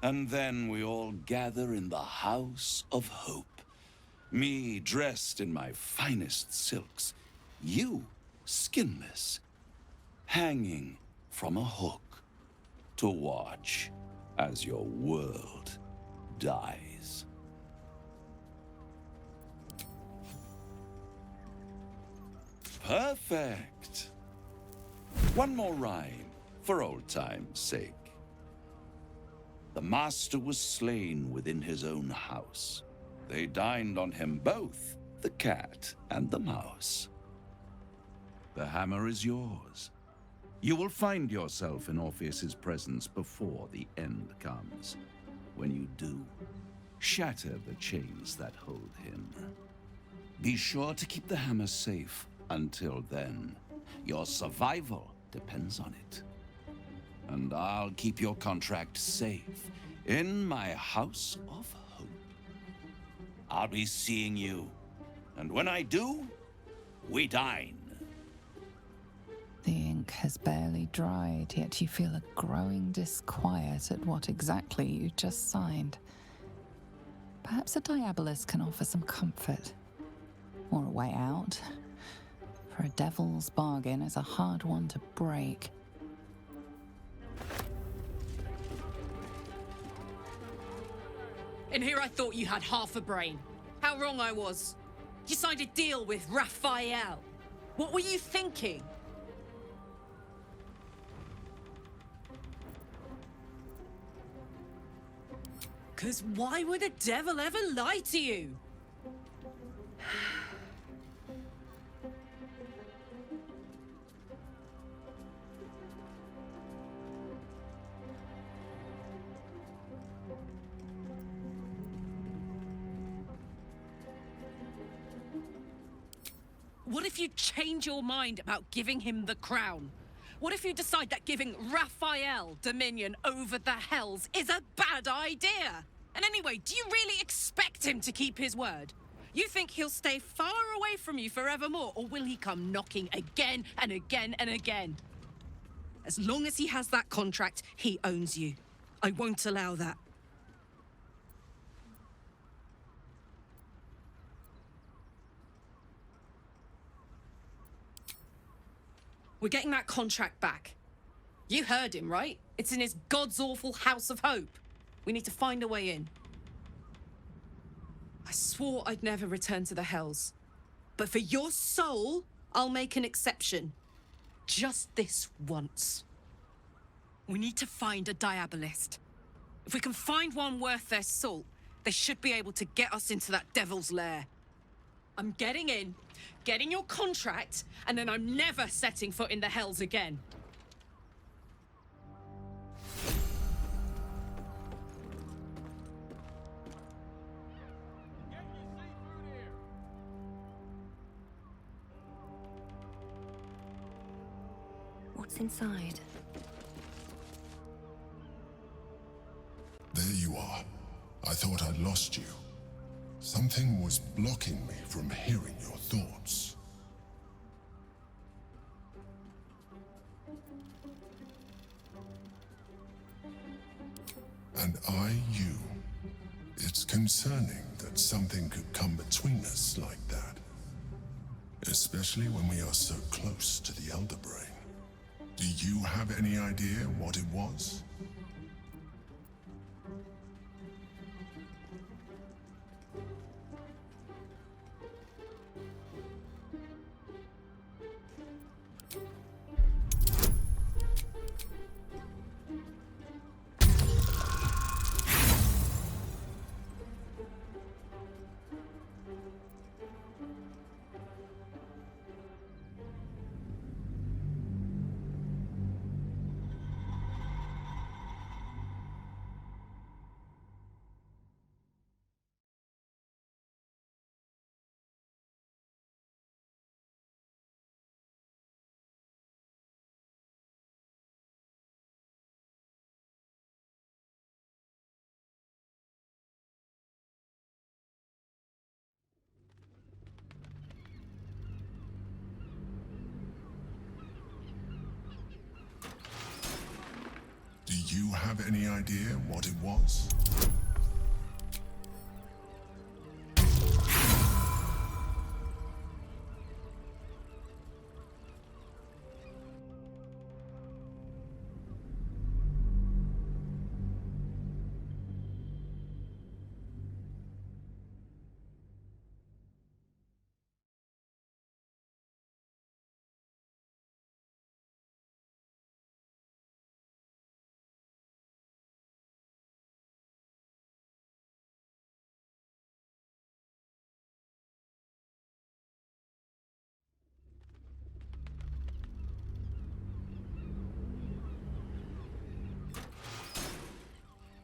And then we all gather in the House of Hope. Me dressed in my finest silks, you skinless, hanging from a hook to watch as your world dies. Perfect. One more rhyme, for old time's sake. The master was slain within his own house. They dined on him both, the cat and the mouse. The hammer is yours. You will find yourself in Orpheus's presence before the end comes. When you do, shatter the chains that hold him. Be sure to keep the hammer safe until then. Your survival depends on it. And I'll keep your contract safe in my House of Hope. I'll be seeing you, and when I do, we dine. The ink has barely dried, yet you feel a growing disquiet at what exactly you just signed. Perhaps a diabolist can offer some comfort, or a way out. For a devil's bargain is a hard one to break. In here I thought you had half a brain. How wrong I was. You signed a deal with Raphael. What were you thinking? Because why would a devil ever lie to you? What if you change your mind about giving him the crown? What if you decide that giving Raphael dominion over the Hells is a bad idea? And anyway, do you really expect him to keep his word? You think he'll stay far away from you forevermore, or will he come knocking again and again and again? As long as he has that contract, he owns you. I won't allow that. We're getting that contract back. You heard him, right? It's in his God's awful House of Hope. We need to find a way in. I swore I'd never return to the Hells. But for your soul, I'll make an exception. Just this once. We need to find a diabolist. If we can find one worth their salt, they should be able to get us into that devil's lair. I'm getting in, getting your contract, and then I'm never setting foot in the Hells again. What's inside? There you are. I thought I'd lost you. Something was blocking me from hearing your thoughts. And you. It's concerning that something could come between us like that. Especially when we are so close to the Elder Brain. Do you have any idea what it was? Do you have any idea what it was?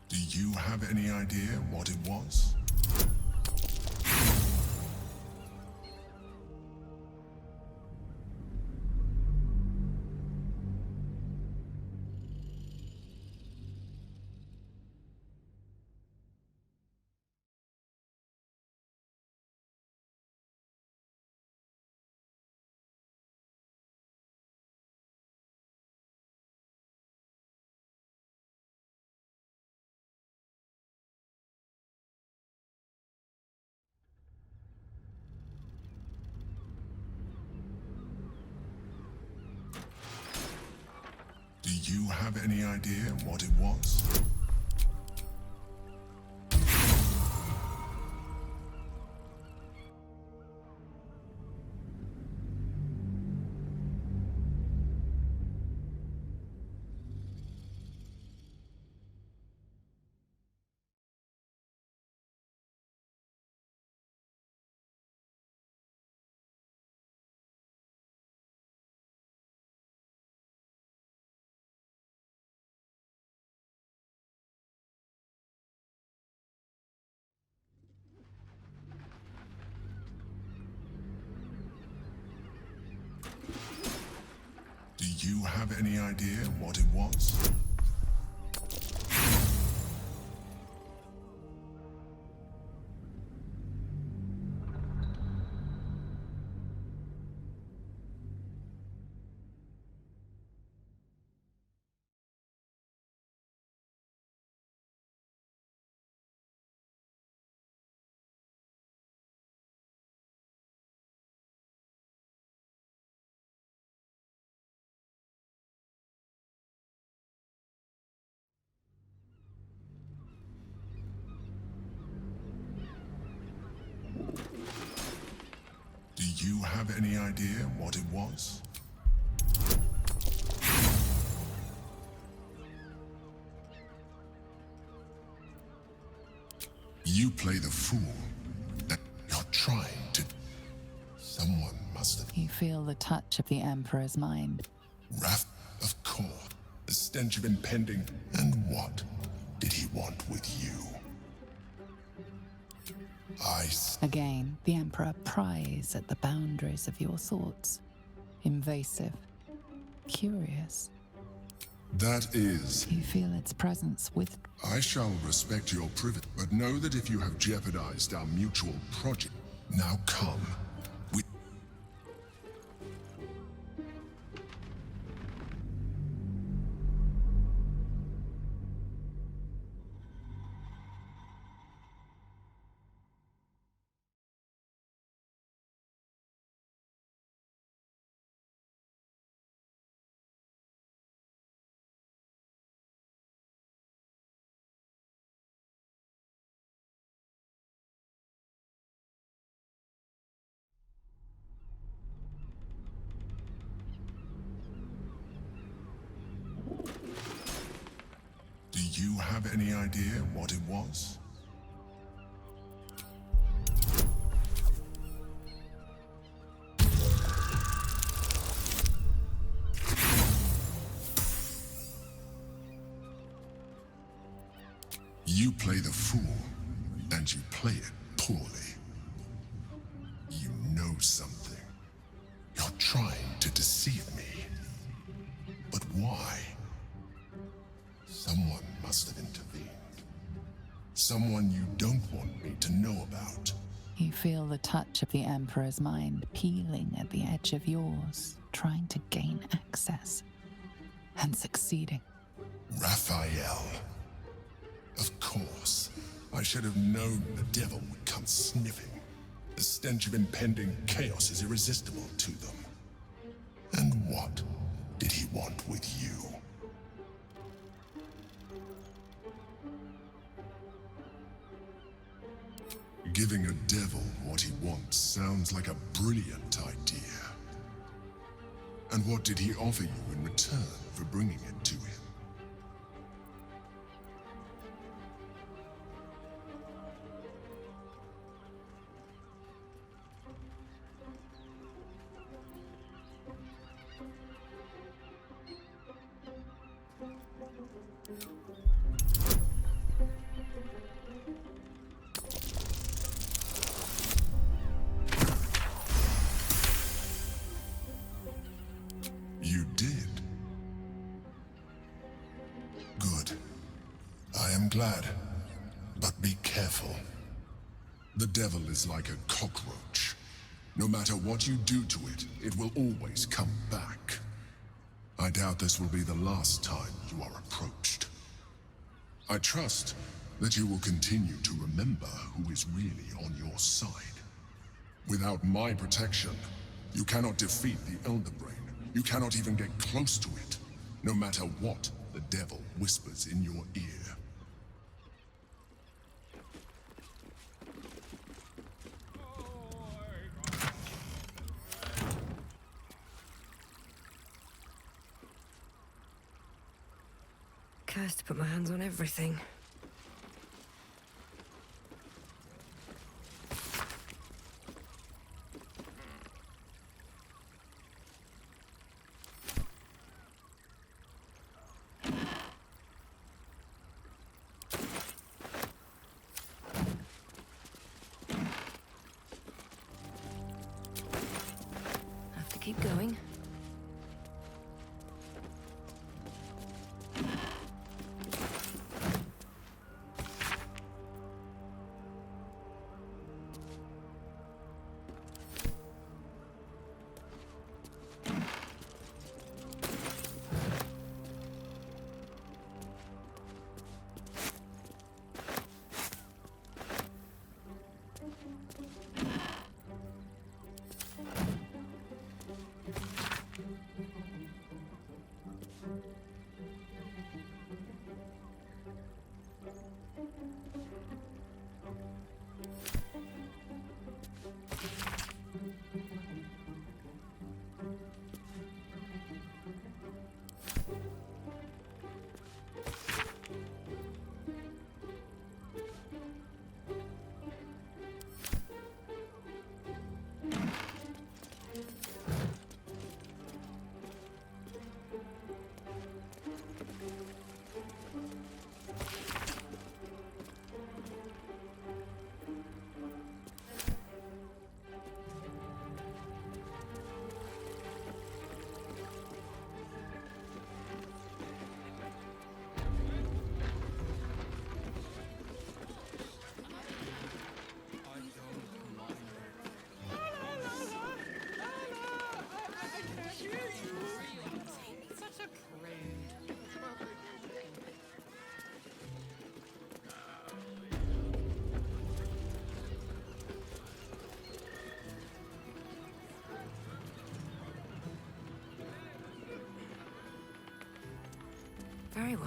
Do you have any idea what it was? Do you have any idea what it was? Do you have any idea what it was? you have any idea what it was? You play the fool. You're trying to... Someone must have... You feel the touch of the Emperor's mind. Wrath, of course. The stench of impending... And what did he want with you? Again, the Emperor pries at the boundaries of your thoughts. Invasive. Curious. That is... You feel its presence with... I shall respect your privilege, but know that if you have jeopardized our mutual project, now come. Do you have any idea what it was? You play the fool, and you play it poorly. You know something. You're trying to deceive me. But why? Someone must have intervened. Someone you don't want me to know about. You feel the touch of the Emperor's mind peeling at the edge of yours, trying to gain access. And succeeding. Raphael. Of course. I should have known the devil would come sniffing. The stench of impending chaos is irresistible to them. And what did he want with you? Giving a devil what he wants sounds like a brilliant idea. And what did he offer you in return for bringing it to him? You did. Good. I am glad. But be careful. The devil is like a cockroach. No matter what you do to it, it will always come back. I doubt this will be the last time you are approached. I trust that you will continue to remember who is really on your side. Without my protection, you cannot defeat the Elder Brain. You cannot even get close to it, no matter what the devil whispers in your ear. Cursed to put my hands on everything. Have to keep going.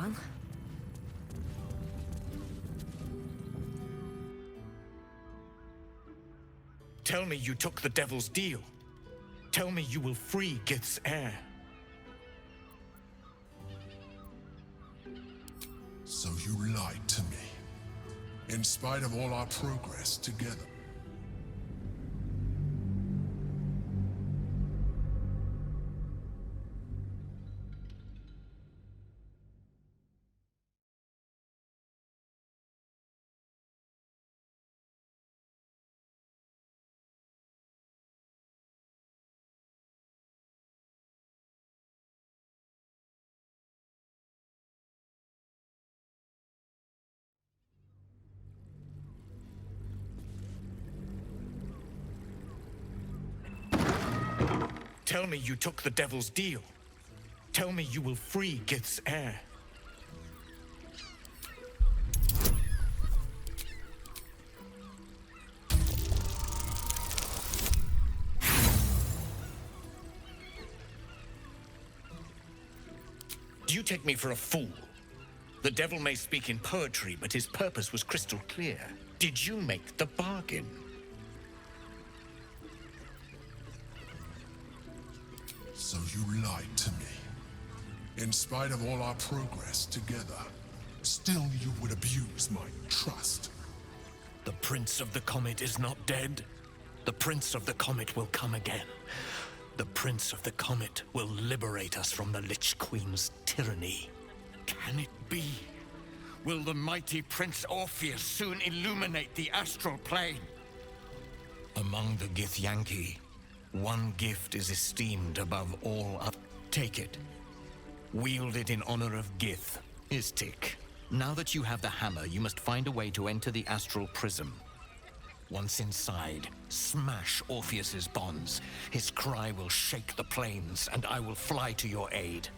while. Tell me you took the devil's deal. Tell me you will free Gith's heir. So you lied to me, in spite of all our progress together. Tell me you took the devil's deal. Tell me you will free Gith's heir. Do you take me for a fool? The devil may speak in poetry, but his purpose was crystal clear. Did you make the bargain? So you lied to me. In spite of all our progress together, still you would abuse my trust. The Prince of the Comet is not dead. The Prince of the Comet will come again. The Prince of the Comet will liberate us from the Lich Queen's tyranny. Can it be? Will the mighty Prince Orpheus soon illuminate the astral plane? Among the Githyanki, one gift is esteemed above all others. Take it. Wield it in honor of Gith, Istik. Now that you have the hammer, you must find a way to enter the astral prism. Once inside, smash Orpheus's bonds. His cry will shake the plains, and I will fly to your aid.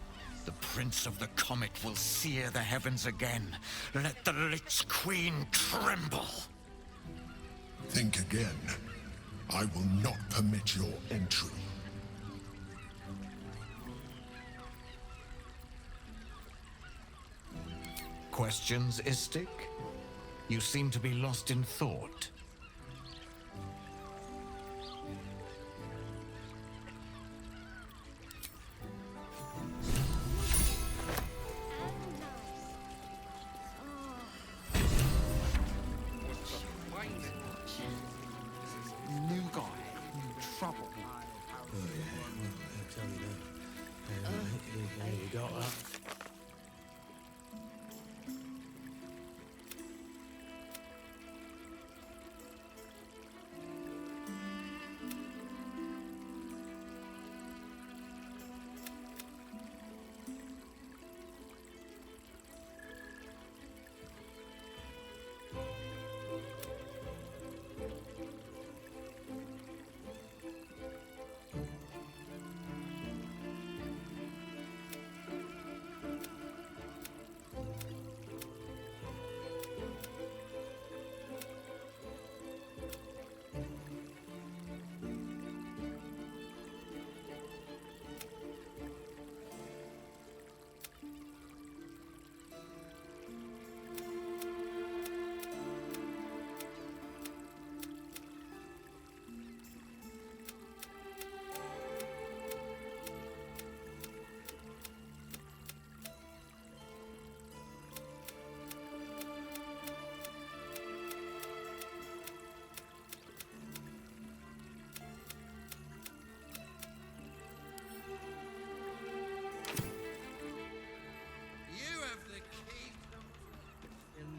The Prince of the Comet will sear the heavens again. Let the Lich Queen tremble. Think again. I will not permit your entry. Questions, Istik? You seem to be lost in thought. New guy, new trouble. Oh yeah, I'll tell you that. You got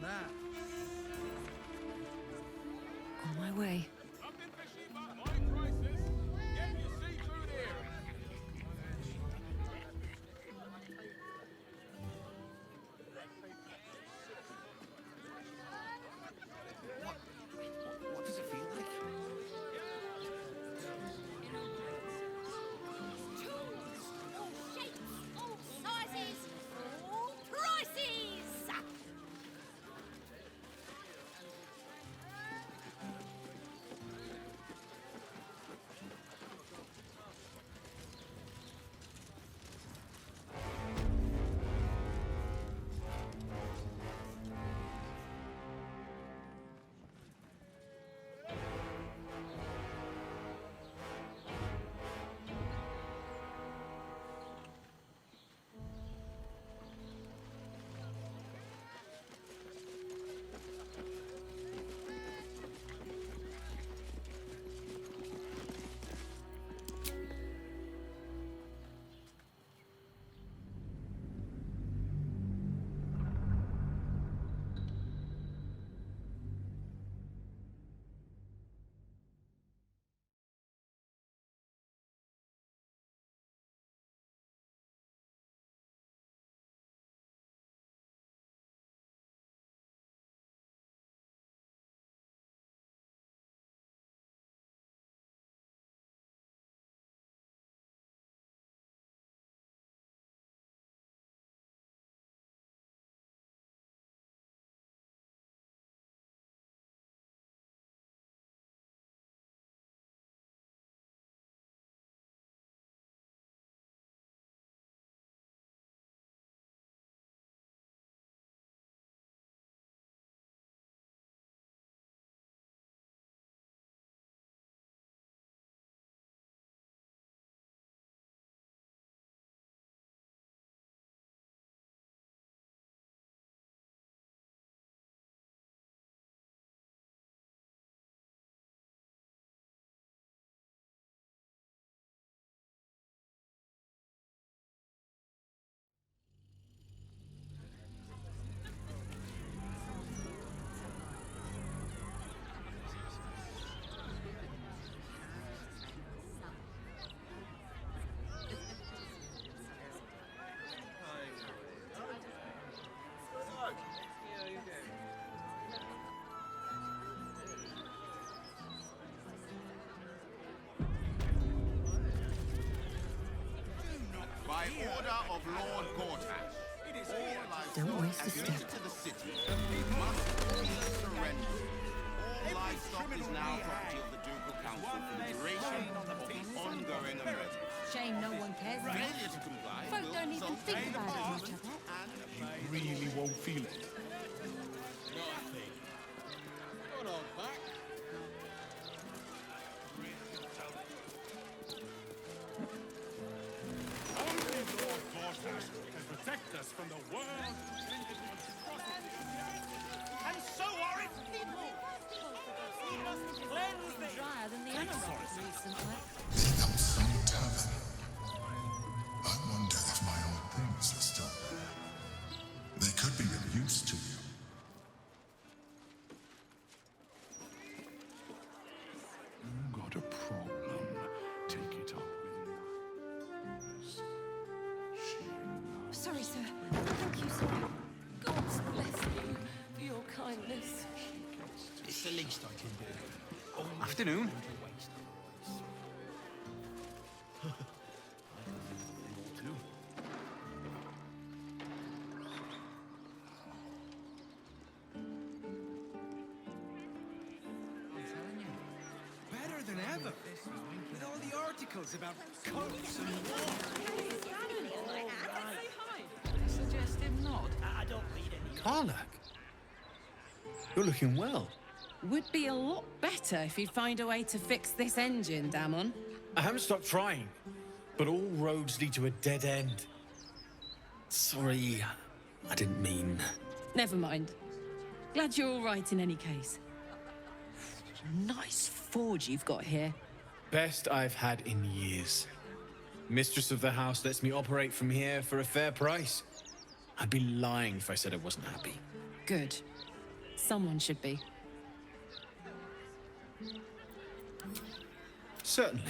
that. On my way. What does it feel like? All shapes, all sizes, all prices! By order of Lord Gordashem, all Don't waste a livestock step. admitted to the city must be surrendered. All livestock is now property of the Ducal Council for the duration of the ongoing emergency. Shame no one cares about Failure it. to comply Folk will don't even result think in about it harm much, I bet. and Really won't feel it. nothing. Good old back. Only Lord Gordashem can protect us from the world intended monstrosity. And so are its people. We must cleanse the Drier than the animals recently. Some tavern. I wonder if my old things are still there. They could be of use to you. Got a problem. Take it up with Sorry, sir. Thank you, sir. God bless you for your kindness. It's the least I can do. Afternoon. Better than ever. With all the articles about cults and war. Suggest him not. I don't read any. Kарлach, you're looking well. Would be a lot better if you'd find a way to fix this engine, Damon. I haven't stopped trying, but all roads lead to a dead end. Sorry, I didn't mean. Never mind. Glad you're all right in any case. Nice forge you've got here. Best I've had in years. Mistress of the house lets me operate from here for a fair price. I'd be lying if I said I wasn't happy. Good. Someone should be. Certainly.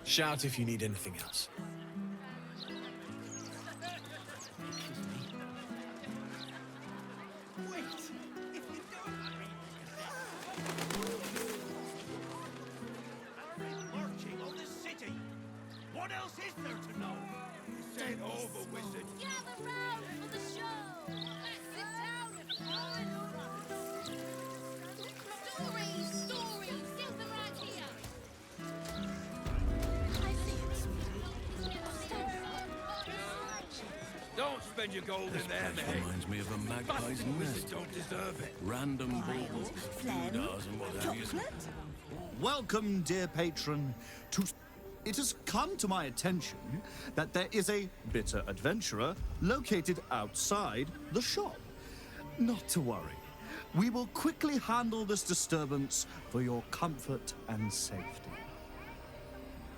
Shout if you need anything else. Marching on the city. What else is there to know? Get over, wizard. Gather round for the show. Sit down and stories. Get them right here. Don't spend your gold in there, mate. Reminds me of a magpie's Busted wizards nest. don't deserve it. Random baubles, doodahs and what have you. Welcome, dear patron, to... It has come to my attention that there is a bitter adventurer located outside the shop. Not to worry. We will quickly handle this disturbance for your comfort and safety.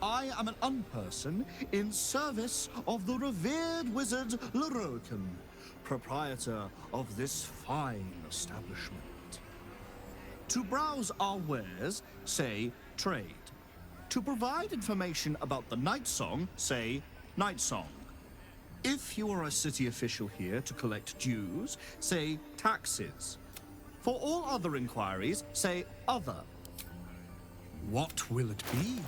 I am an unperson in service of the revered wizard Leroican, proprietor of this fine establishment. To browse our wares, say trade. To provide information about the night song, say night song. If you are a city official here to collect dues, say taxes. For all other inquiries, say other. What will it be?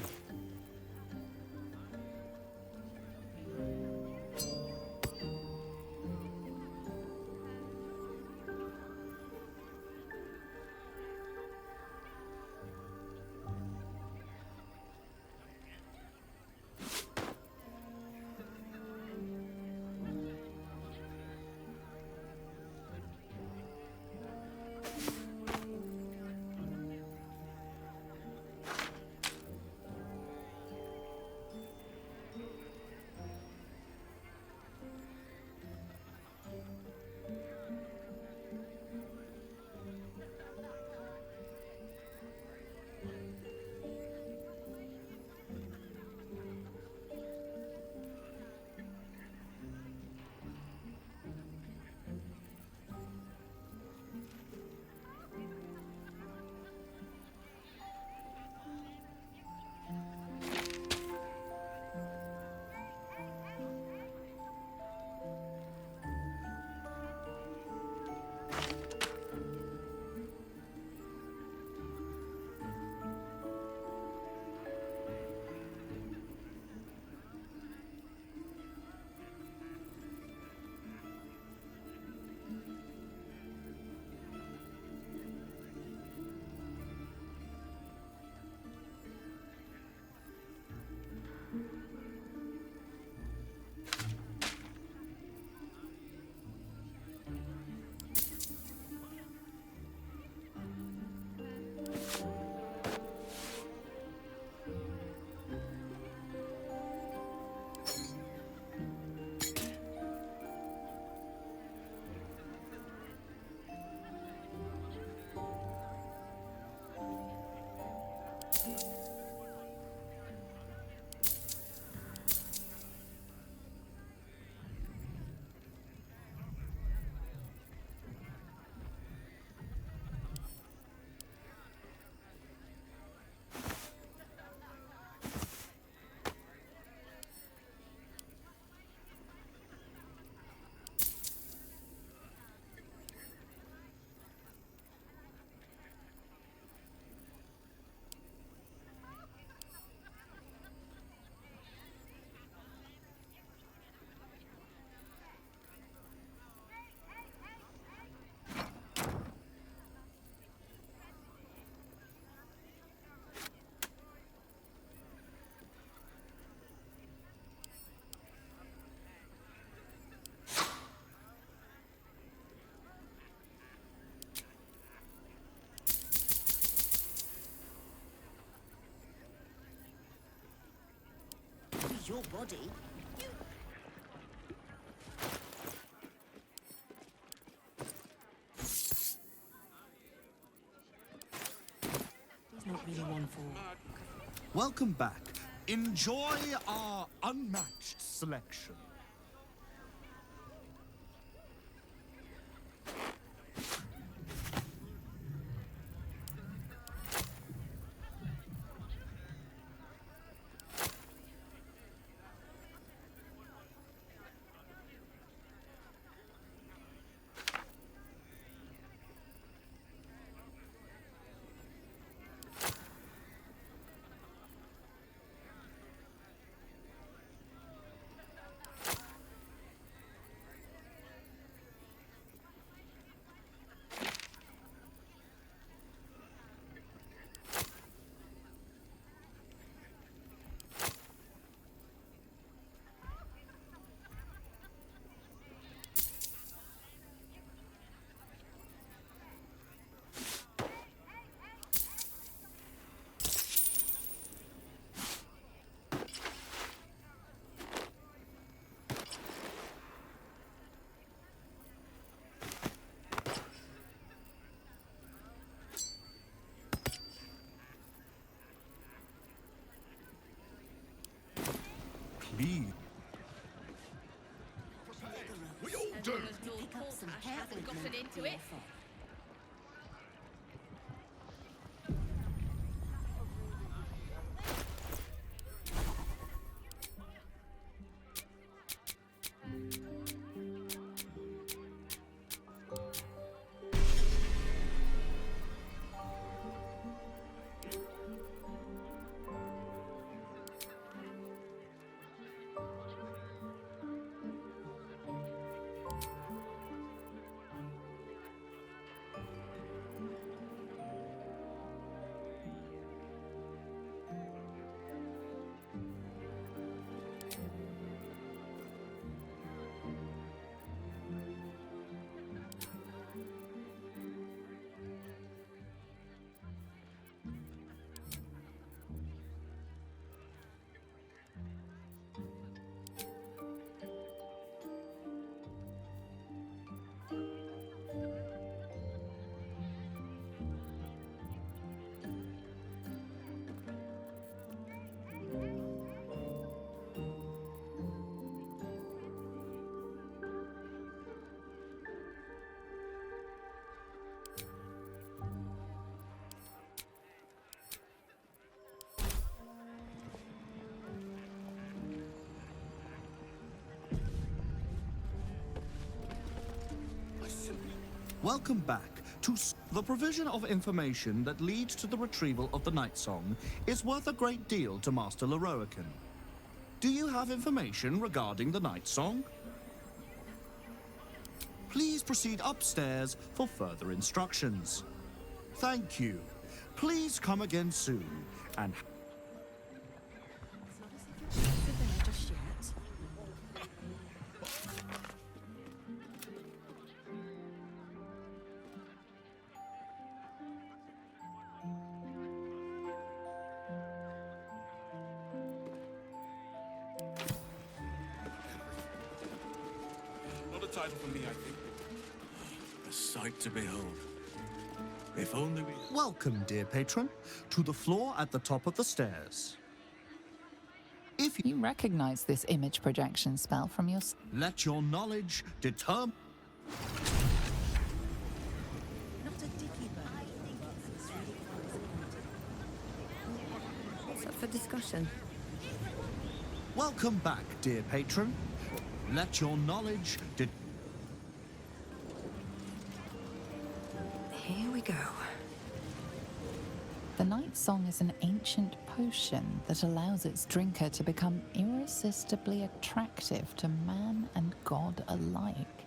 Your body. He's not really one for... Welcome back. Enjoy our unmatched selection. Please. We all do. Hasn't gotten into it. Welcome back to the provision of information that leads to the retrieval of the Night Song is worth a great deal to Master Leroican. Do you have information regarding the Night Song? Please proceed upstairs for further instructions. Thank you. Please come again soon and Not a title for me, I think. A sight to behold. If only we... welcome, dear patron, to the floor at the top of the stairs. If you recognize this image projection spell from your... let your knowledge determine... What's up for discussion? Welcome back, dear patron. Let your knowledge Here we go. The Night Song is an ancient potion that allows its drinker to become irresistibly attractive to man and god alike.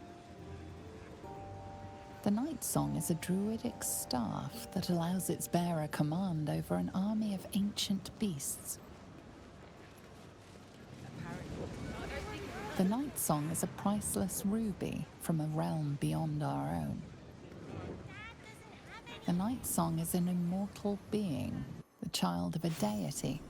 The Night Song is a druidic staff that allows its bearer command over an army of ancient beasts. The Night Song is a priceless ruby from a realm beyond our own. The Night Song is an immortal being, the child of a deity.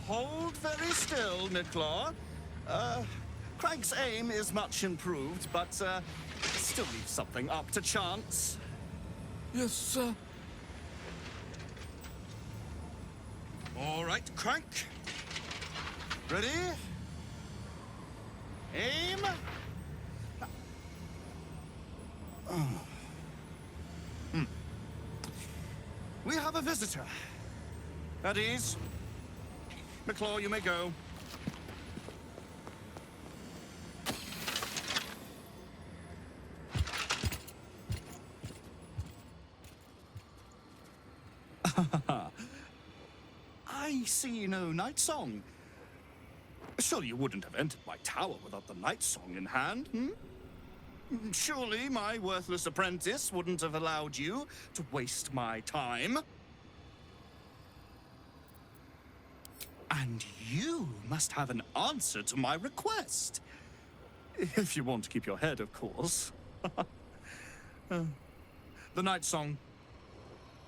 Hold very still, Nicklaw. Craig's aim is much improved, but still leaves something up to chance. Yes, sir. All right, Crank. Ready? Aim. We have a visitor. At ease. McClaw, you may go. I see no Night Song. Surely you wouldn't have entered my tower without the Night Song in hand, hmm? Surely my worthless apprentice wouldn't have allowed you to waste my time. And you must have an answer to my request. If you want to keep your head, of course. The Night Song.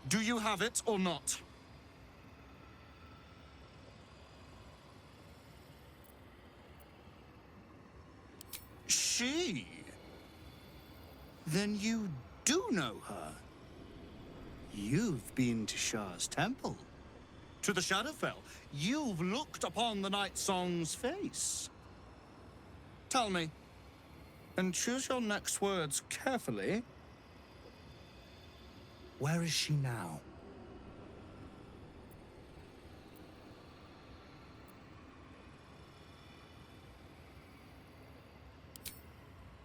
Do you have it or not? she? Then you do know her. You've been to Shah's temple, to the Shadowfell. You've looked upon the Night Song's face. Tell me, and choose your next words carefully, where is she now?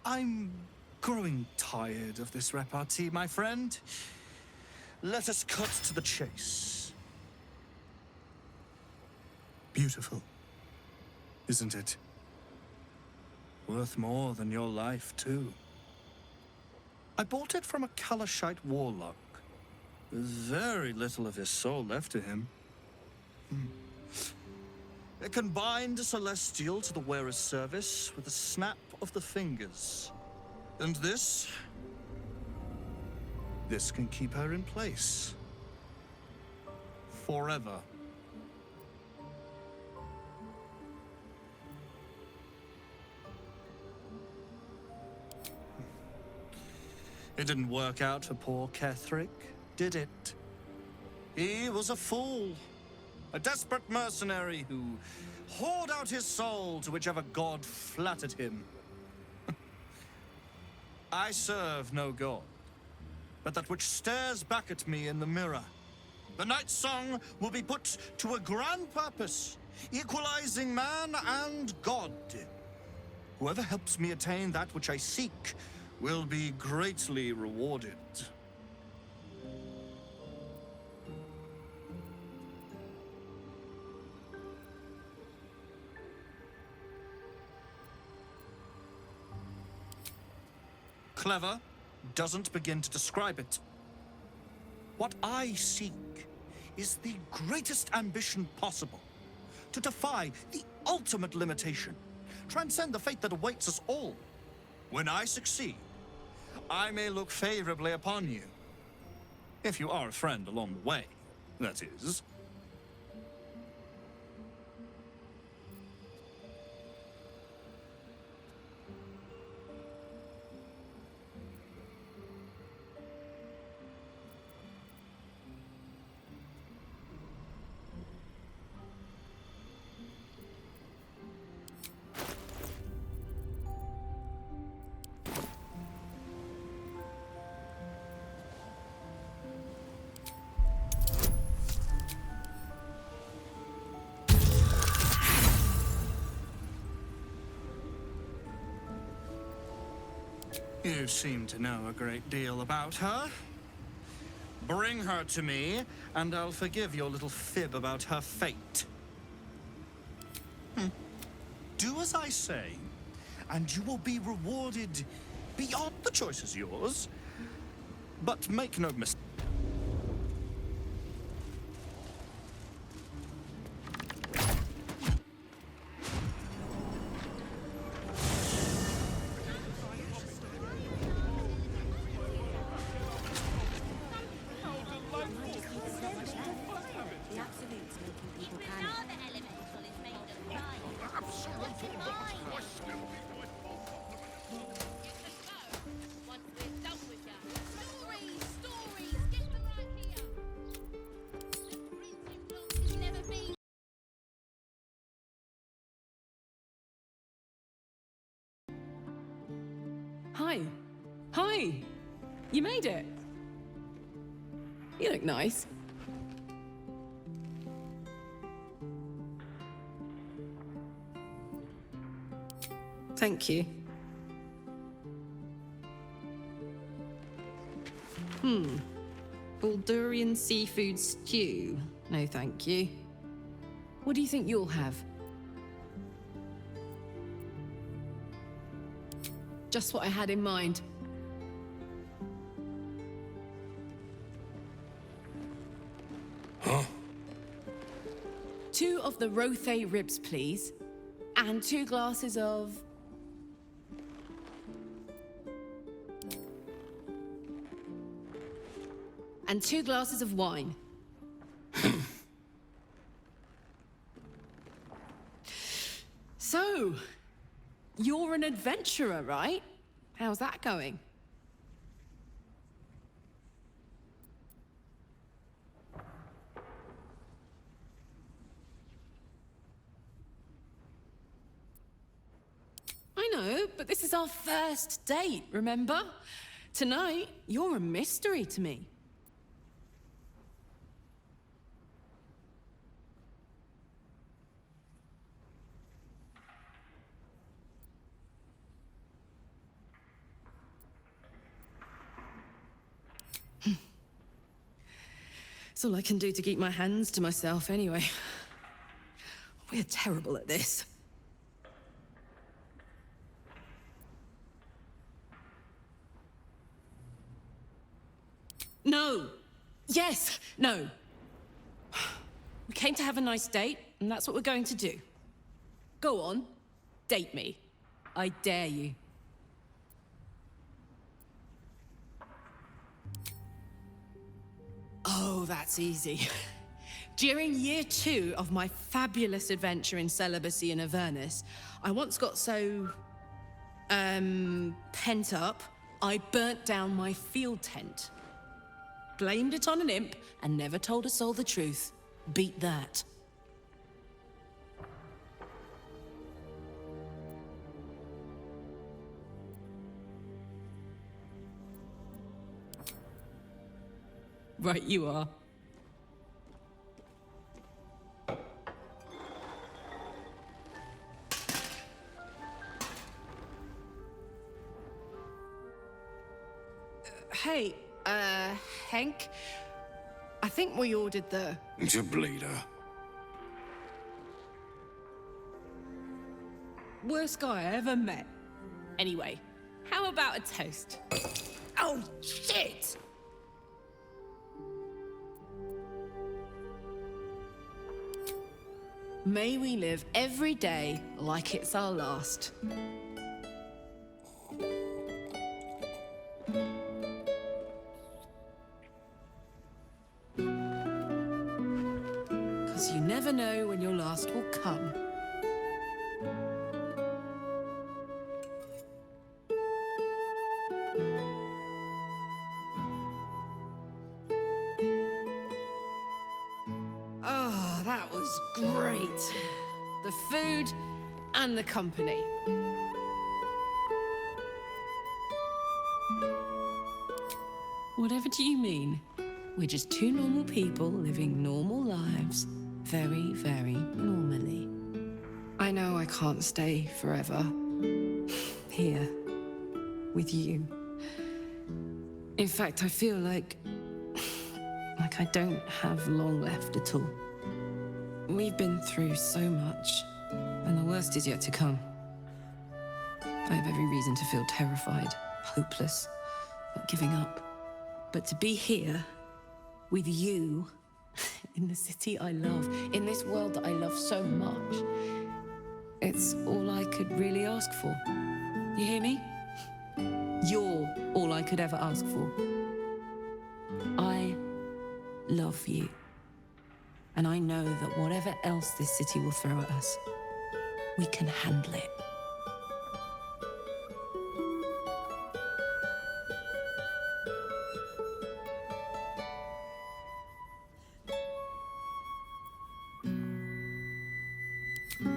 I'm growing tired of this repartee, my friend. Let us cut to the chase. Beautiful, isn't it? Worth more than your life, too. I bought it from a Kalashite warlock. There's very little of his soul left to him. It can bind a celestial to the wearer's service with a snap of the fingers. And this can keep her in place. Forever. It didn't work out for poor Ketherick, did it? He was a fool. A desperate mercenary who poured out his soul to whichever god flattered him. I serve no god, but that which stares back at me in the mirror. The Night Song will be put to a grand purpose, equalizing man and god. Whoever helps me attain that which I seek will be greatly rewarded. Clever doesn't begin to describe it. What I seek is the greatest ambition possible, to defy the ultimate limitation, transcend the fate that awaits us all. When I succeed, I may look favorably upon you. If you are a friend along the way, that is. You seem to know a great deal about her. Bring her to me, and I'll forgive your little fib about her fate. Do as I say, and you will be rewarded beyond the choice is yours. But make no mistake. Hi. Hi. You made it. You look nice. Thank you. Baldurian seafood stew. No, thank you. What do you think you'll have? Just what I had in mind. Huh? 2 of the Rothe ribs, please. And 2 glasses of... and 2 glasses of wine. So, You're an adventurer, right? How's that going? I know, but this is our first date, remember? Tonight, you're a mystery to me. It's all I can do to keep my hands to myself anyway. We're terrible at this. No. Yes. No. We came to have a nice date, and that's what we're going to do. Go on. Date me. I dare you. Oh, that's easy. During year 2 of my fabulous adventure in celibacy in Avernus, I once got so... pent up, I burnt down my field tent. Blamed it on an imp and never told a soul the truth. Beat that. Right you are. Hey, Henk, I think we ordered the... It's a bleeder. worst guy I ever met. Anyway, how about a toast? Oh, shit! May we live every day like it's our last. Because you never know when your last will come. Oh, that was great. The food and the company. Whatever do you mean? We're just two normal people living normal lives, very, very normally. I know I can't stay forever here with you. In fact, I feel like I don't have long left at all. We've been through so much, and the worst is yet to come. I have every reason to feel terrified, hopeless, not giving up. But to be here with you in the city I love, in this world that I love so much, it's all I could really ask for. You hear me? You're all I could ever ask for. I love you. And I know that whatever else this city will throw at us, we can handle it.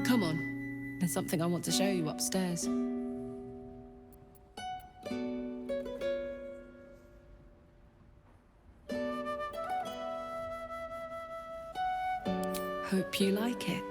Come on, there's something I want to show you upstairs. Hope you like it.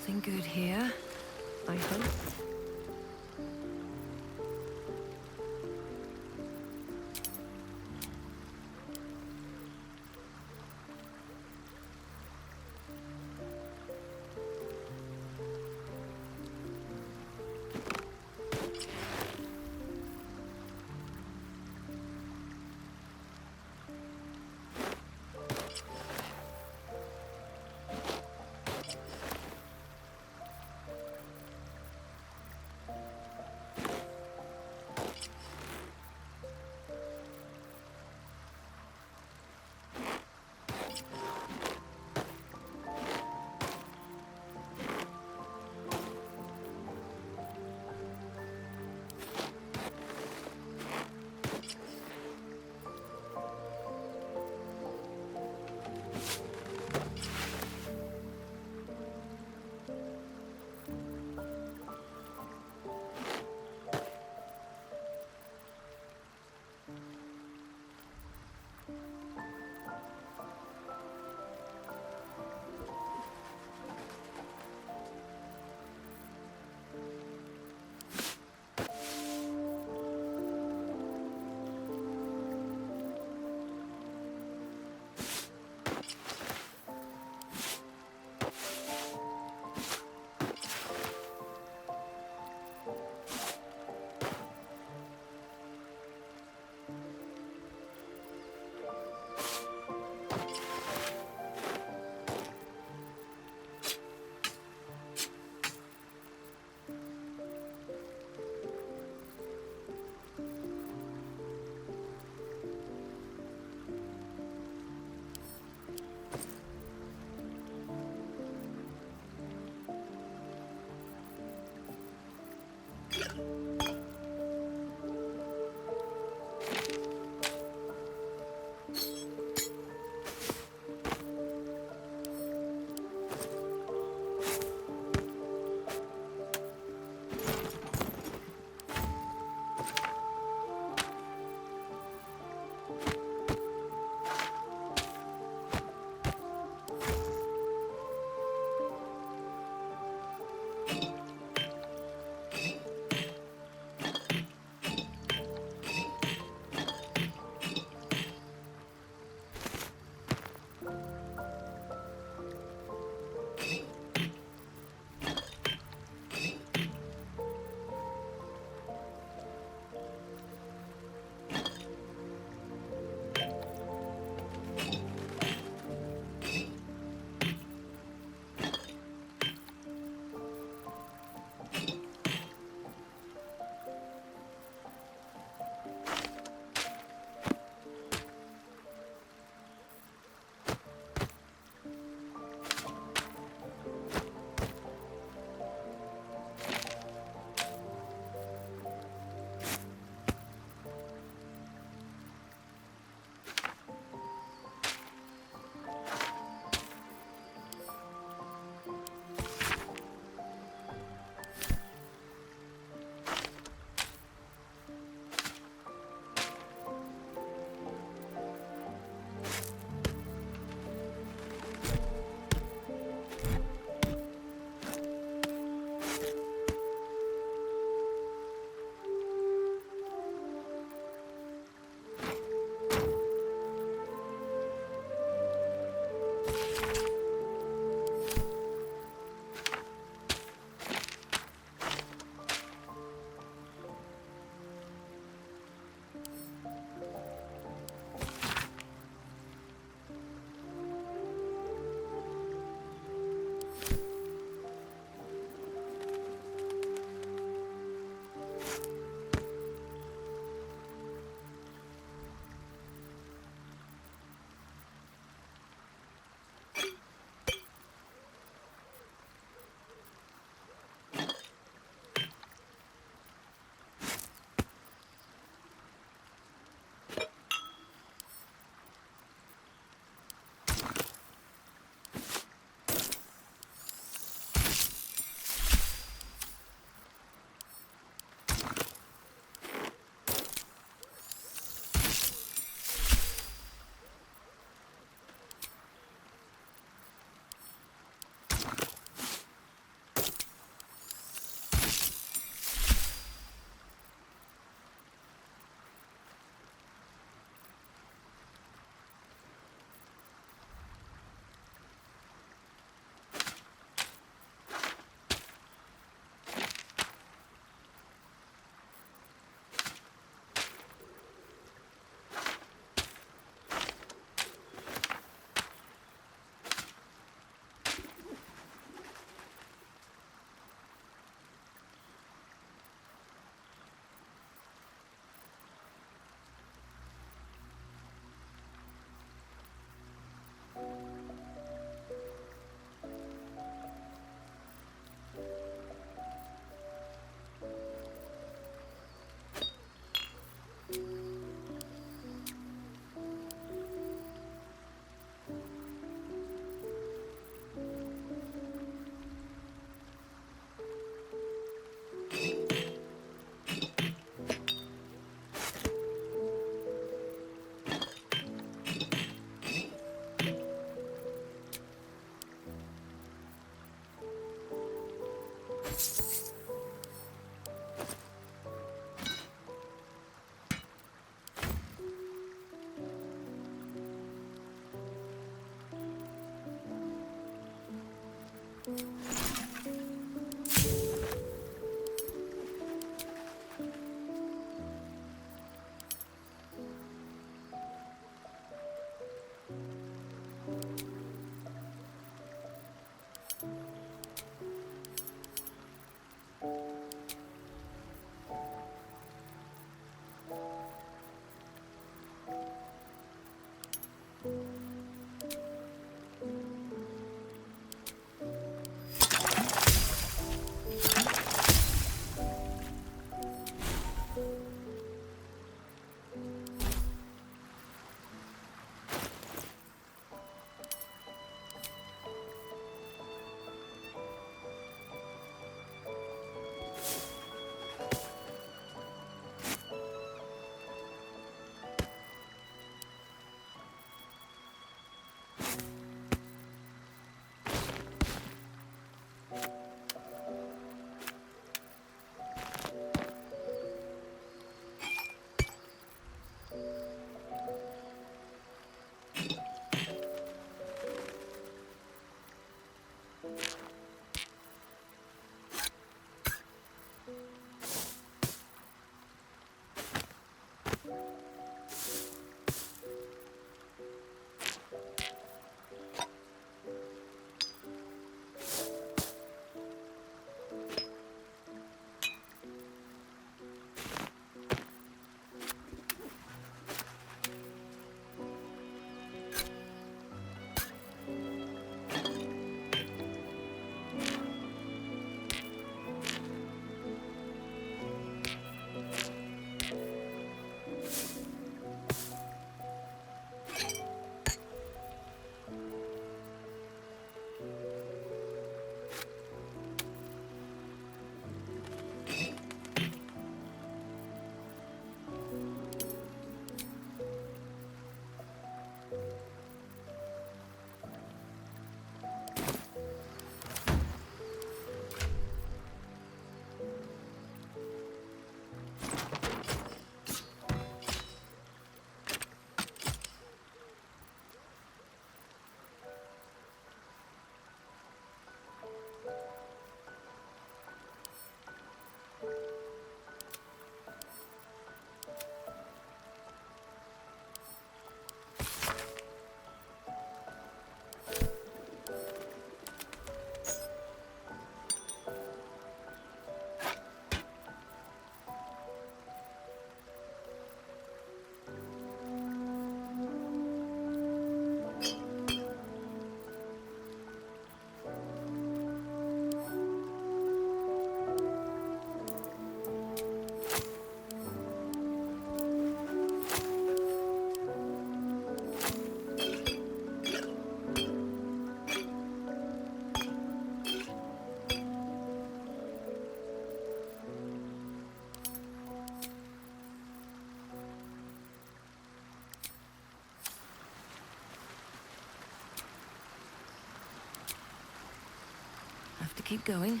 keep going.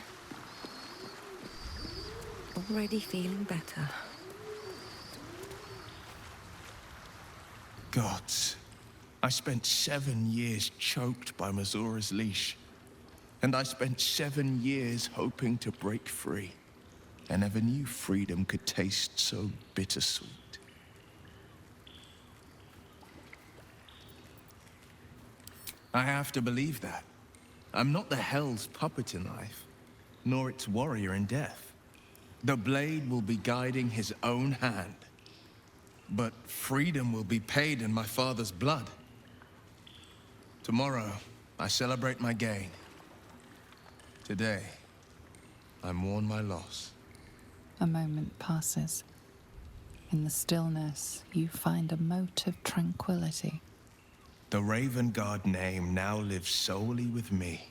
Already feeling better. Gods, I spent 7 years choked by Mazura's leash. And I spent 7 years hoping to break free. I never knew freedom could taste so bittersweet. I have to believe that. I'm not the Hell's puppet in life, nor its warrior in death. The blade will be guiding his own hand. But freedom will be paid in my father's blood. Tomorrow, I celebrate my gain. Today, I mourn my loss. A moment passes. In the stillness, you find a mote of tranquility. The Raven Guard name now lives solely with me.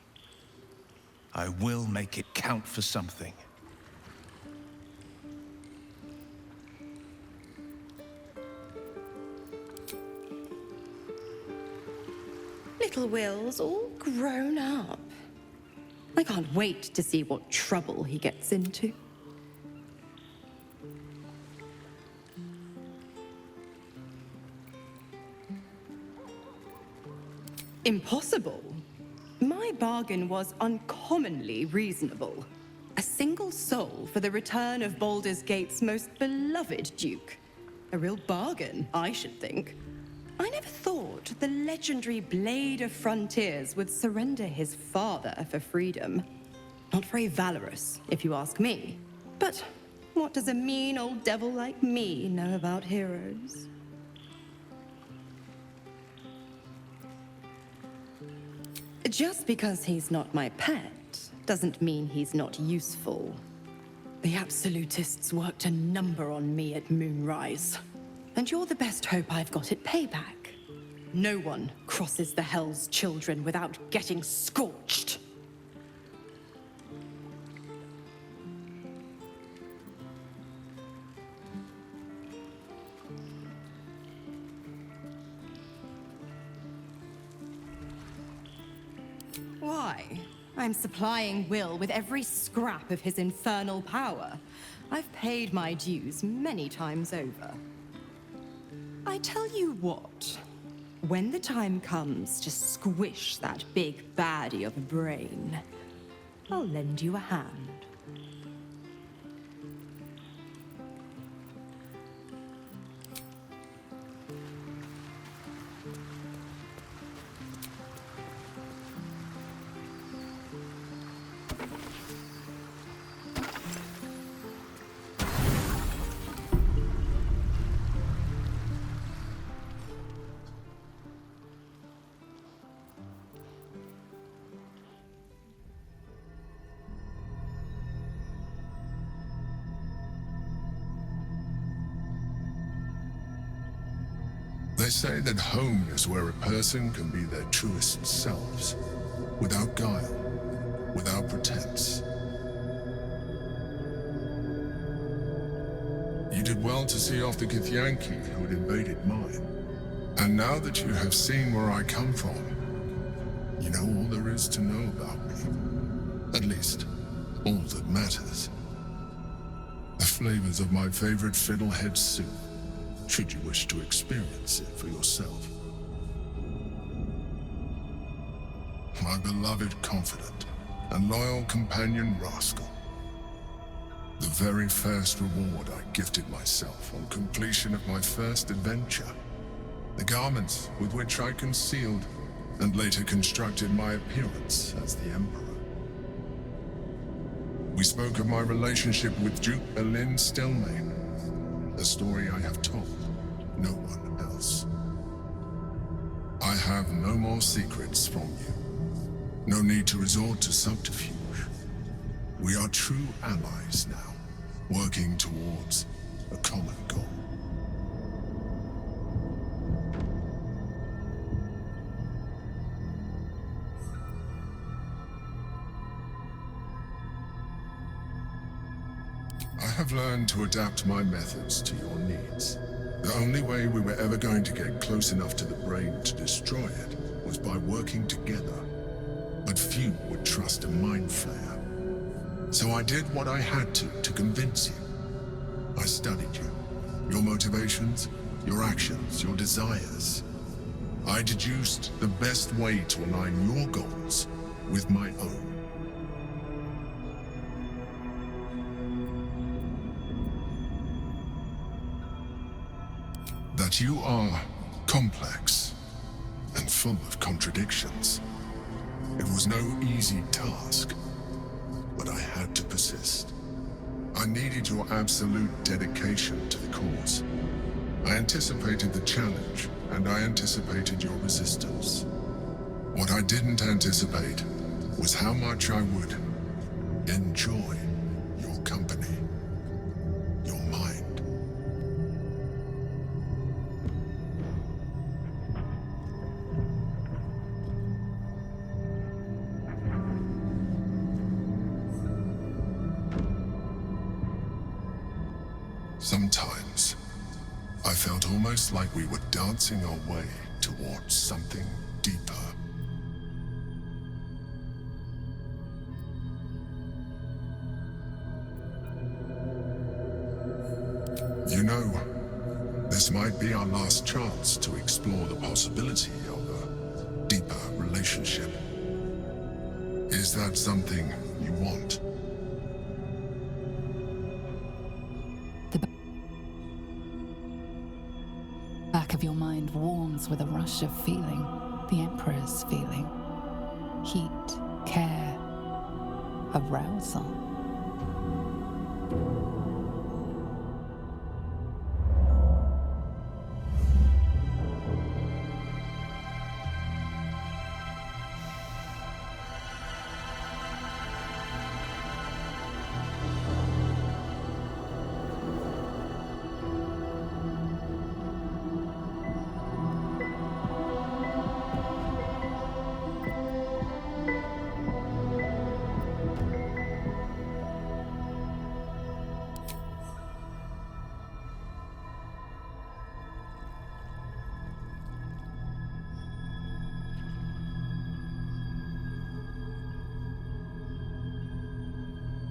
I will make it count for something. Little Will's all grown up. I can't wait to see what trouble he gets into. Impossible. My bargain was uncommonly reasonable. A single soul for the return of Baldur's Gate's most beloved duke. A real bargain, I should think. I never thought the legendary Blade of Frontiers would surrender his father for freedom. Not very valorous, if you ask me. But what does a mean old devil like me know about heroes? Just because he's not my pet doesn't mean he's not useful. The Absolutists worked a number on me at Moonrise. And you're the best hope I've got at payback. No one crosses the Hell's Children without getting scorched. Why? I'm supplying Will with every scrap of his infernal power. I've paid my dues many times over. I tell you what, when the time comes to squish that big baddie of a brain, I'll lend you a hand. They say that home is where a person can be their truest selves, without guile, without pretense. You did well to see off the Githyanki who had invaded mine. And now that you have seen where I come from, you know all there is to know about me. At least, all that matters. The flavors of my favorite fiddlehead soup, should you wish to experience it for yourself. My beloved confidant and loyal companion Rascal. The very first reward I gifted myself on completion of my first adventure. The garments with which I concealed and later constructed my appearance as the Emperor. We spoke of my relationship with Duke Berlin Stillmain, a story I have told no one else. I have no more secrets from you. No need to resort to subterfuge. We are true allies now, working towards a common goal. I have learned to adapt my methods to your needs. The only way we were ever going to get close enough to the brain to destroy it was by working together. But few would trust a mind flayer. So I did what I had to convince you. I studied you, your motivations, your actions, your desires. I deduced the best way to align your goals with my own. That you are complex and full of contradictions. It was no easy task, but I had to persist. I needed your absolute dedication to the cause. I anticipated the challenge, and I anticipated your resistance. What I didn't anticipate was how much I would enjoy your company, your mind. Sometimes, I felt almost like we were dancing our way towards something deeper. You know, this might be our last chance to explore the possibility of a deeper relationship. Is that something you want? Back of your mind warms with a rush of feeling, the Emperor's feeling. Heat, care, arousal.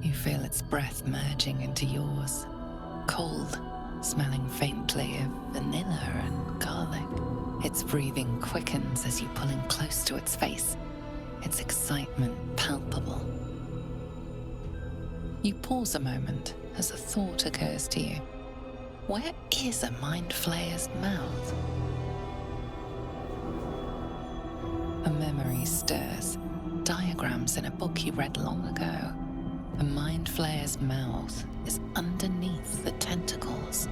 You feel its breath merging into yours. Cold, smelling faintly of vanilla and garlic. Its breathing quickens as you pull in close to its face, its excitement palpable. You pause a moment as a thought occurs to you. Where is a mind flayer's mouth? A memory stirs. Diagrams in a book you read long ago. A mind flayer's mouth is underneath the tentacles.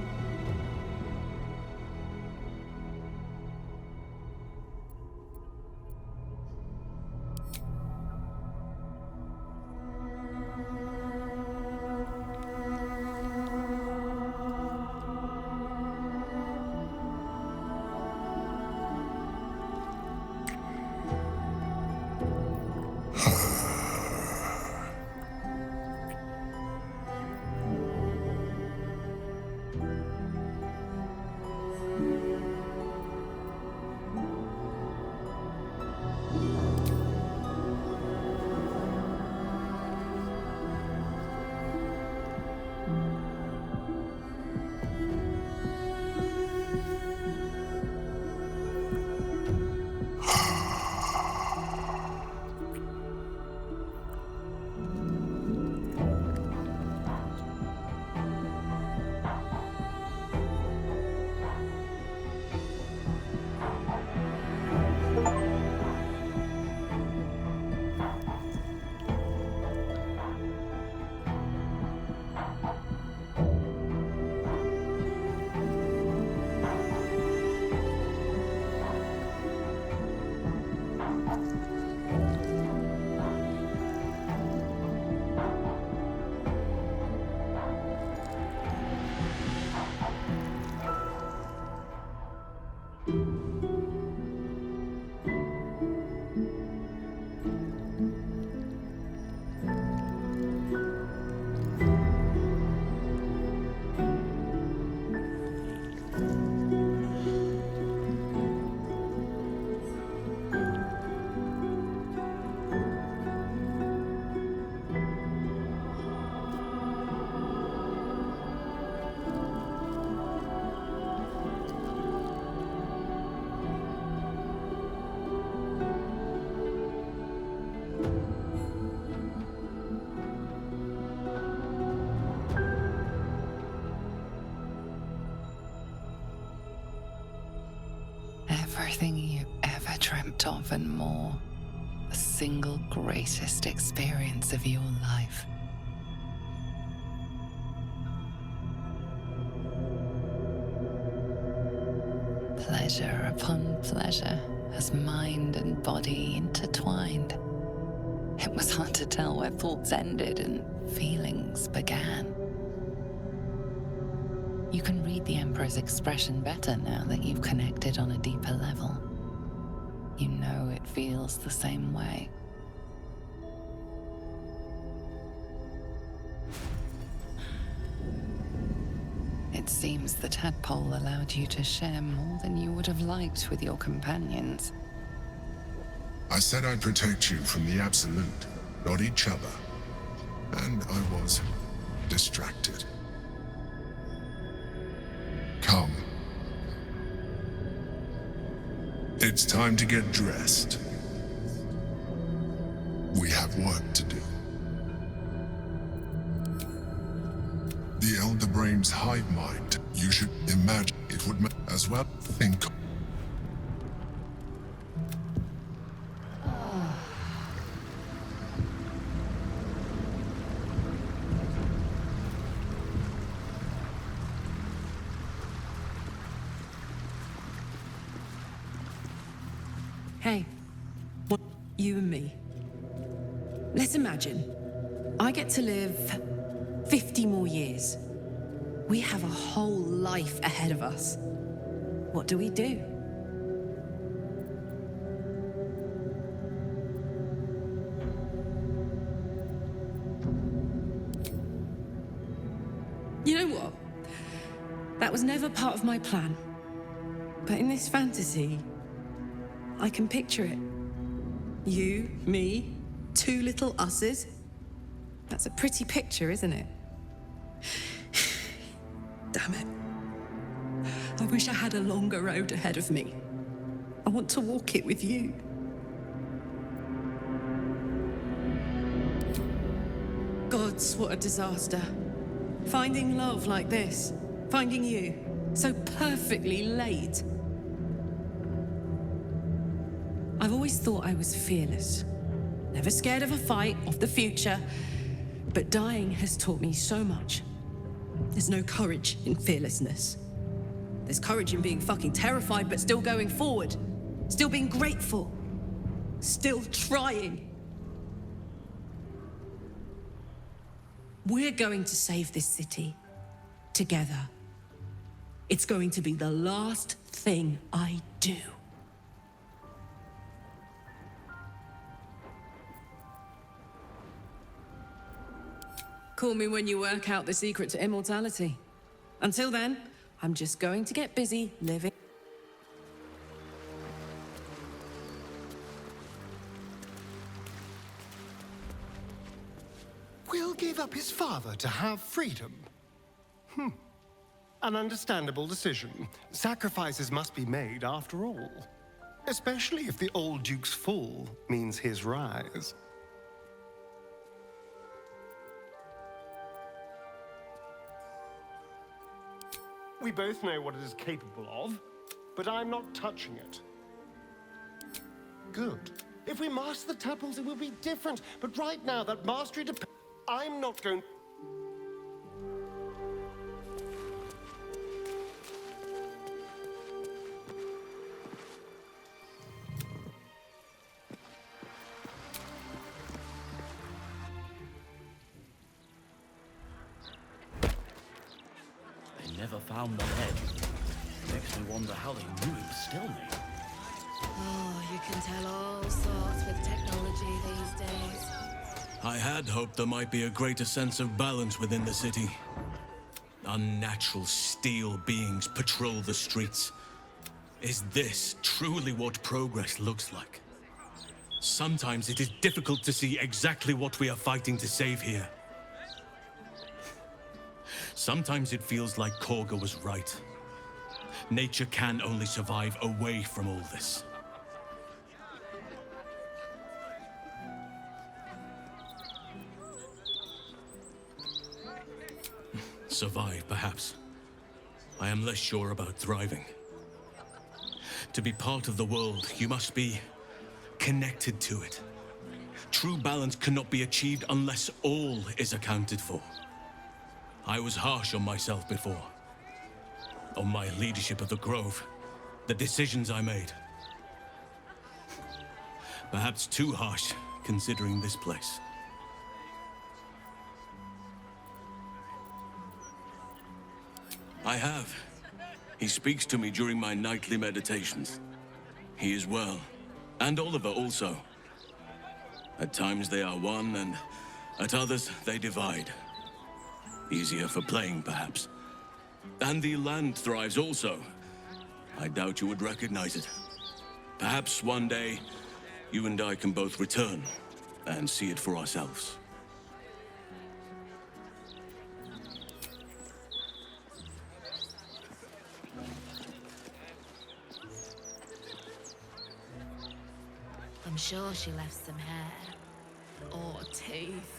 Everything you ever dreamt of and more. The single greatest experience of your life. Pleasure upon pleasure, as mind and body intertwined. It was hard to tell where thoughts ended and feelings began. You can read the Emperor's expression better now that you've connected on a deeper level. You know it feels the same way. It seems the tadpole allowed you to share more than you would have liked with your companions. I said I'd protect you from the absolute, not each other. And I was distracted. Come. It's time to get dressed. We have work to do. The Elder Brain's hive mind, you should imagine it would as well think. Hey, what, you and me. Let's imagine I get to live 50 more years. We have a whole life ahead of us. What do we do? You know what? That was never part of my plan. But in this fantasy, I can picture it. You, me, two little us's. That's a pretty picture, isn't it? Damn it. I wish I had a longer road ahead of me. I want to walk it with you. Gods, what a disaster. Finding love like this. Finding you. So perfectly late. I've always thought I was fearless. Never scared of a fight, of the future. But dying has taught me so much. There's no courage in fearlessness. There's courage in being fucking terrified, but still going forward. Still being grateful. Still trying. We're going to save this city. Together. It's going to be the last thing I do. Call me when you work out the secret to immortality. Until then, I'm just going to get busy living. Will give up his father to have freedom. An understandable decision. Sacrifices must be made after all. Especially if the old Duke's fall means his rise. We both know what it is capable of, but I'm not touching it. Good. If we master the tadpoles, it will be different. But right now, that mastery depends. I'm not going... Never found the head. Makes me wonder how they knew it was still me. Oh, you can tell all sorts with technology these days. I had hoped there might be a greater sense of balance within the city. Unnatural steel beings patrol the streets. Is this truly what progress looks like? Sometimes it is difficult to see exactly what we are fighting to save here. Sometimes it feels like Korga was right. Nature can only survive away from all this. Survive, perhaps. I am less sure about thriving. To be part of the world, you must be connected to it. True balance cannot be achieved unless all is accounted for. I was harsh on myself before. On my leadership of the Grove, the decisions I made. Perhaps too harsh, considering this place. I have. He speaks to me during my nightly meditations. He is well. And Oliver also. At times they are one, and at others they divide. Easier for playing, perhaps. And the land thrives also. I doubt you would recognize it. Perhaps one day, you and I can both return and see it for ourselves. I'm sure she left some hair. Or teeth.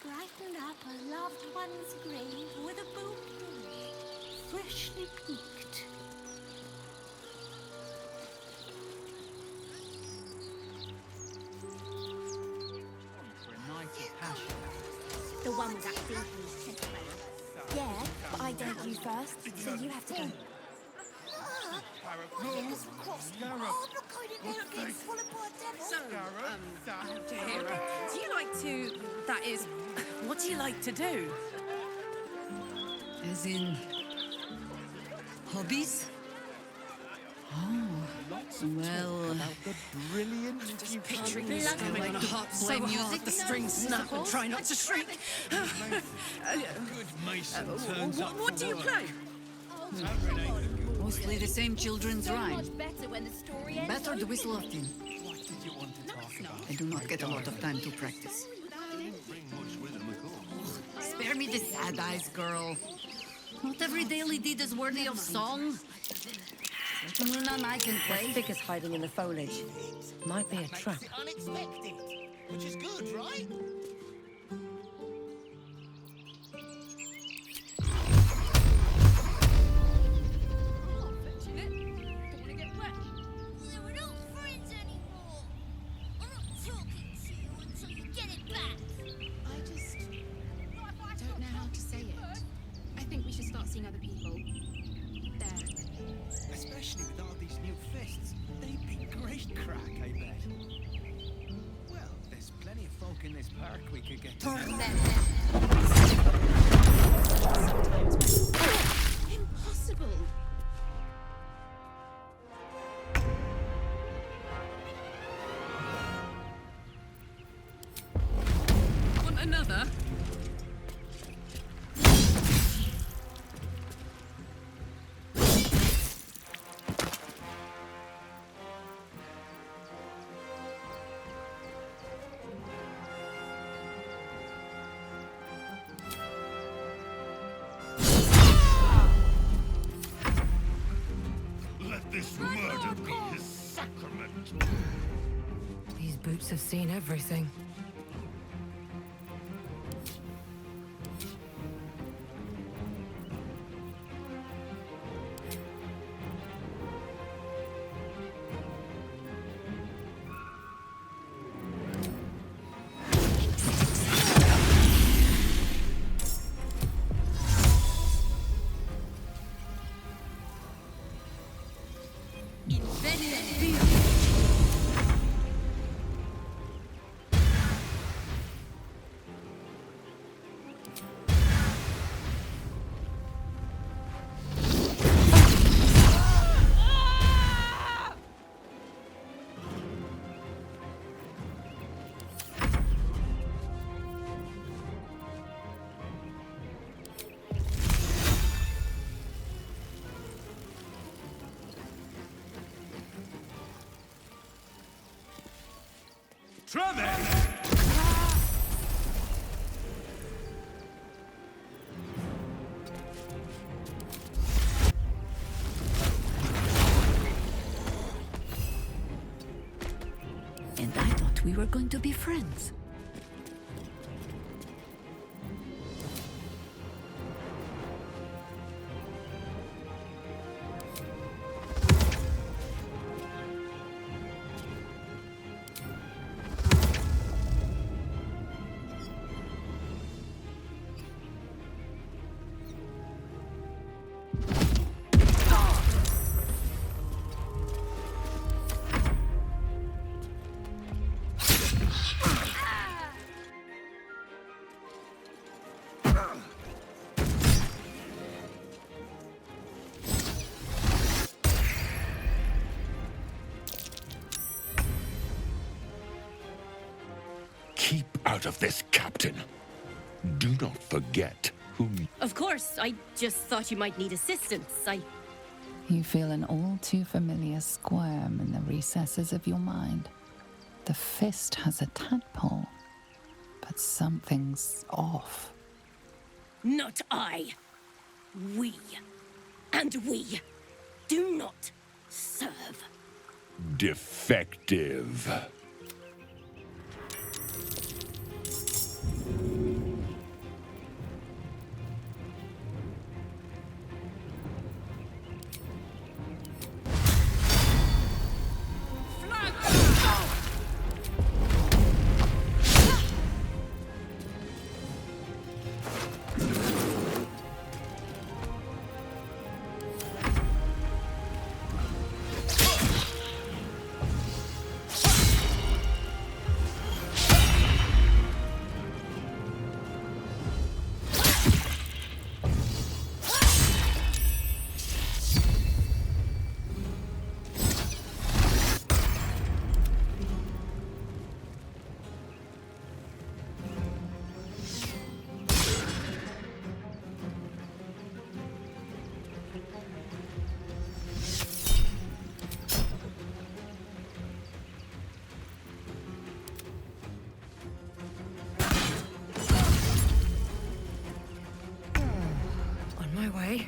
Brighten up a loved one's grave with a bouquet, freshly picked. For a night of passion. The one with that dinky tentacle. Yeah, but I dared you first, so you have to go. My fingers were crossed. Oh, I'm not going in there and getting swallowed by a devil. So, Tahira, do you like to... That is, what do you like to do? As in... hobbies? Oh, well... I'm just picturing you strumming on a harp so hard the strings snap and try not to shriek. What do you play? Mostly the same children's rhymes. Better when the story ends. Better the whistle of tin. I do not get a lot of time to practice. Spare me the sad eyes, girl. Not every daily deed is worthy of song. Certainly none I can play. There's figures hiding in the foliage. Might be a trap. Unexpected, which is good, right? We're not friends anymore. I'm not talking to you until you get it back. I just don't know how to say it. I think we should start seeing other people. There. Especially with all these new fists. They'd be great crack, I bet. Well, there's plenty of folk in this park we could get to. Impossible. Want another? Let this murder be his sacrament. These boots have seen everything. And I thought we were going to be friends. Keep out of this, Captain. Do not forget who... Of course, I just thought you might need assistance. You feel an all too familiar squirm in the recesses of your mind. The fist has a tadpole, but something's off. Not I. We. And we do not serve. Defective. Way.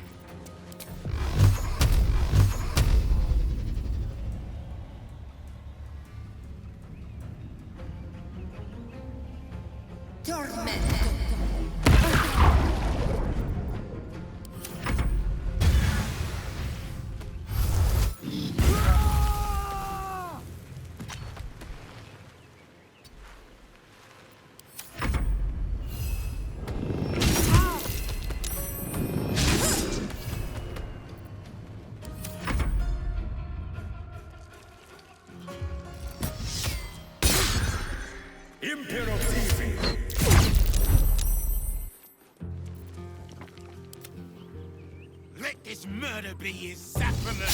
Let this murder be his sacrament!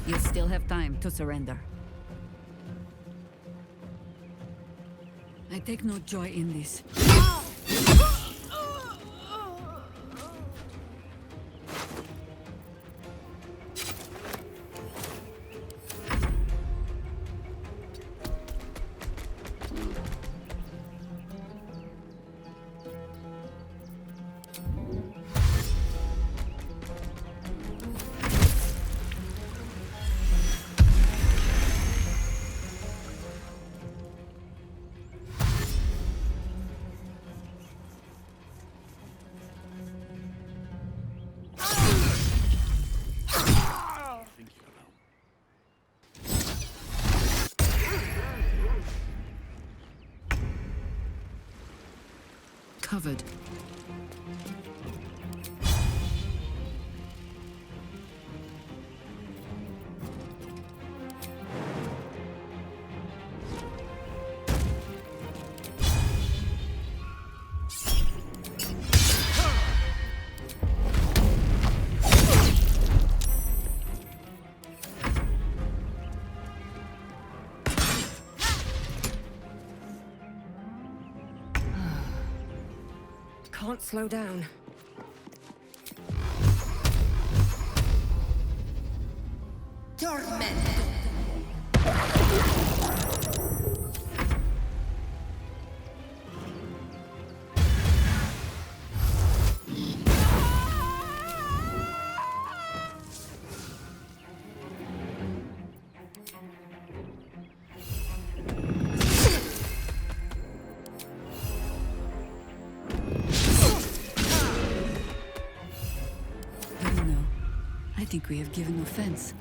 You still have time to surrender. I take no joy in this. covered. Can't slow down. I think we have given offense.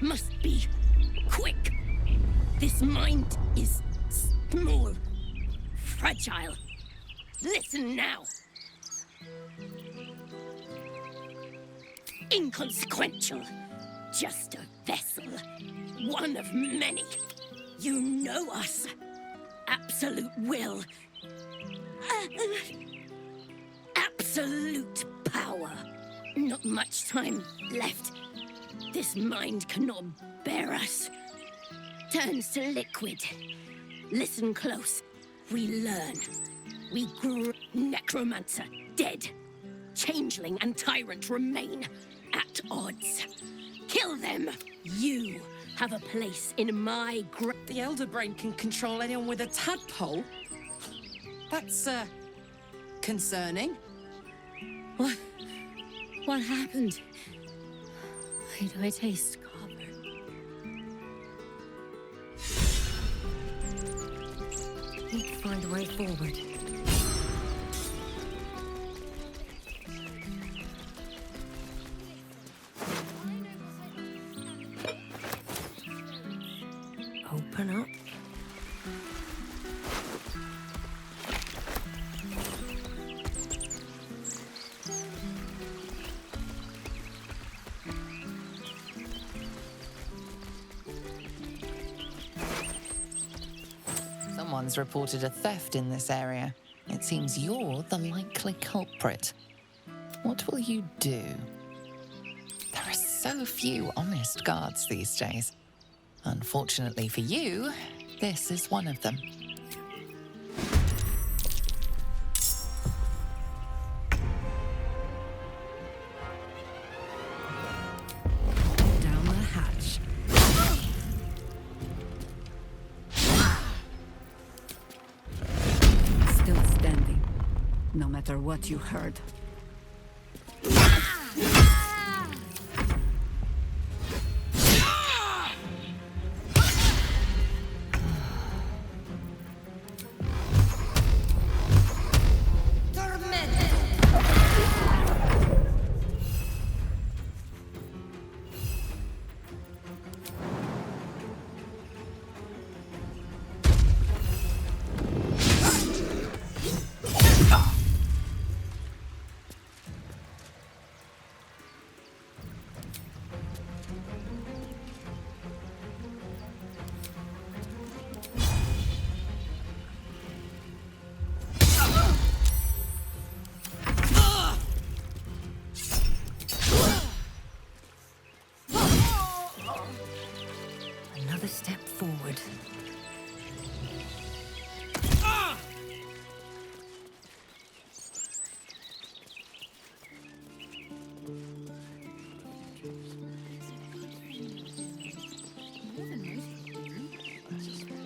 Must be quick. This mind is small, fragile. Listen now. Inconsequential. Just a vessel. One of many. You know us. Absolute will. Absolute power. Not much time left. This mind cannot bear us. Turns to liquid. Listen close. We learn. We grow. Necromancer, dead. Changeling and tyrant remain at odds. Kill them. You have a place in my The Elder Brain can control anyone with a tadpole? That's, concerning. What happened? Why do I taste copper? Need to find a way forward. Open up. Someone's reported a theft in this area. It seems you're the likely culprit. What will you do? There are so few honest guards these days. Unfortunately for you, this is one of them. Down the hatch. Still standing, no matter what you heard.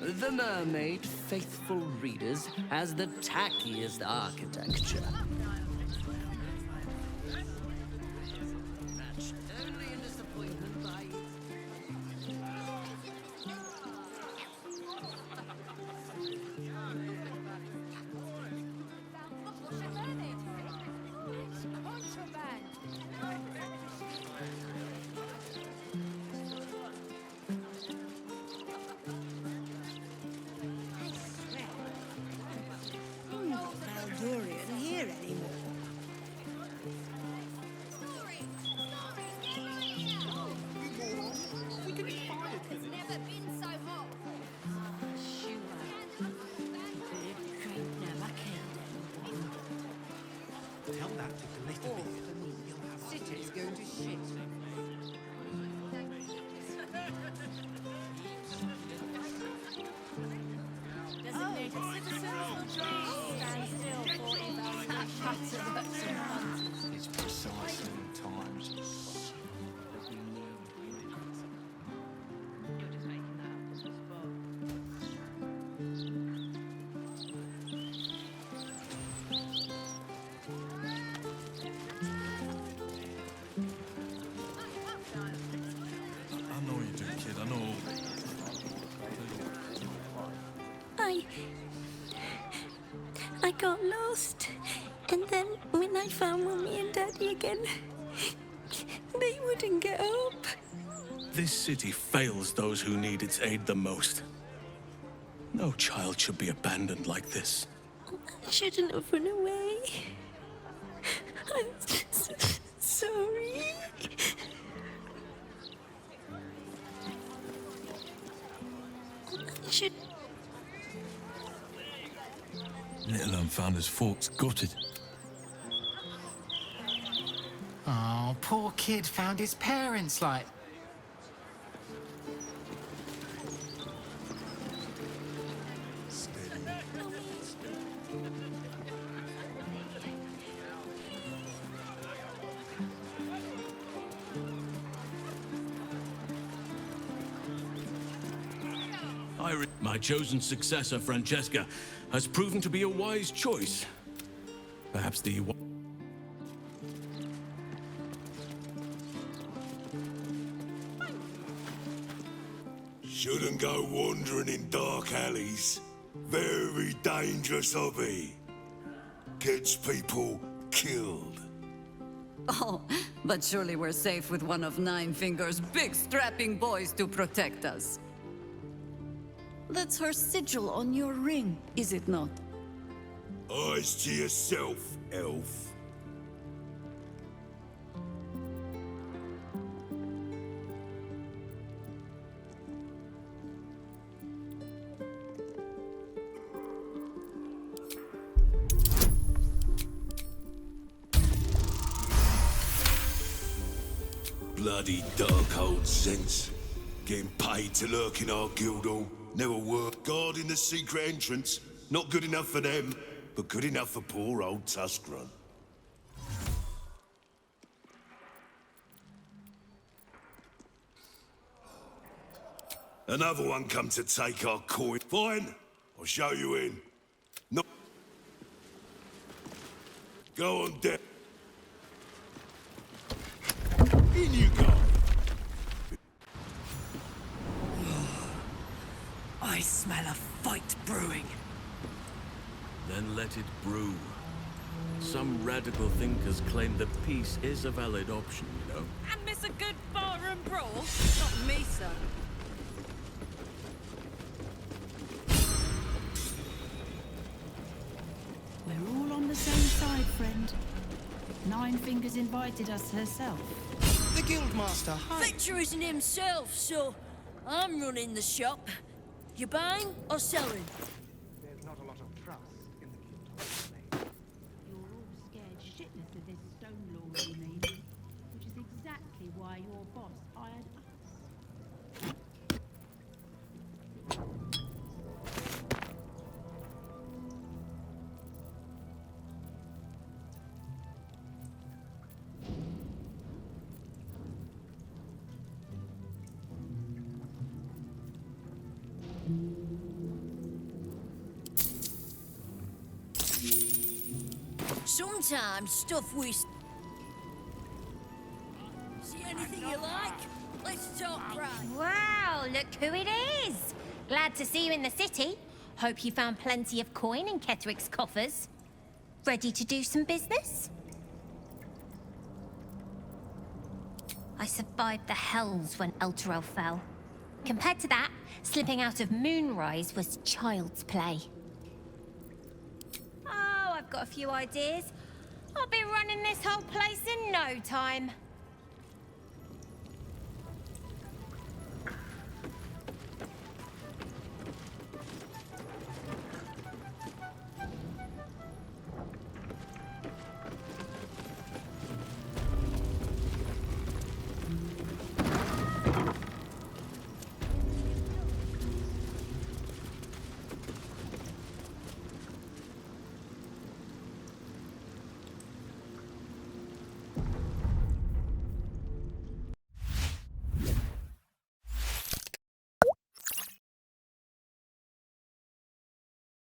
The Mermaid, faithful readers, has the tackiest architecture. Only a disappointment by... Baldurian here anymore. It's never been so hot. Tell that to the little bit. City's going to shit. Designated citizens, stand still for evaluation. It's precisely times that we need. I know you do, kid, I know. I got lost. And then when I found Mummy and Daddy again, they wouldn't get up. This city fails those who need its aid the most. No child should be abandoned like this. I shouldn't have run away. I'm sorry. I should... Little unfounders folks gutted. Oh, poor kid found his parents like... My chosen successor, Francesca, has proven to be a wise choice. Perhaps the... Shouldn't go wandering in dark alleys. Very dangerous hobby. Gets people killed. Oh, but surely we're safe with one of Nine Fingers' big strapping boys to protect us. That's her sigil on your ring, is it not? Eyes to yourself, elf. Bloody dark old sense. Getting paid to lurk in our guild hall. Never work. Guarding the secret entrance. Not good enough for them, but good enough for poor old Tuskrun. Another one come to take our coin. Fine, I'll show you in. No. Go on down. In you go. I smell a fight brewing. Then let it brew. Some radical thinkers claim that peace is a valid option, you know. And miss a good barroom brawl? Not me, sir. We're all on the same side, friend. Nine Fingers invited us herself. The Guildmaster, hi. Victor isn't himself, so I'm running the shop. You buying or selling? There's not a lot of trust in the Guildmaster. You're all scared shitless of this Stone Lord, you mean? Which is exactly why your boss hired us. Sometimes stuff we... See anything you like? Let's talk right. Wow, look who it is. Glad to see you in the city. Hope you found plenty of coin in Ketwick's coffers. Ready to do some business? I survived the hells when Elturel fell. Compared to that, slipping out of Moonrise was child's play. Oh, I've got a few ideas. I'll be running this whole place in no time.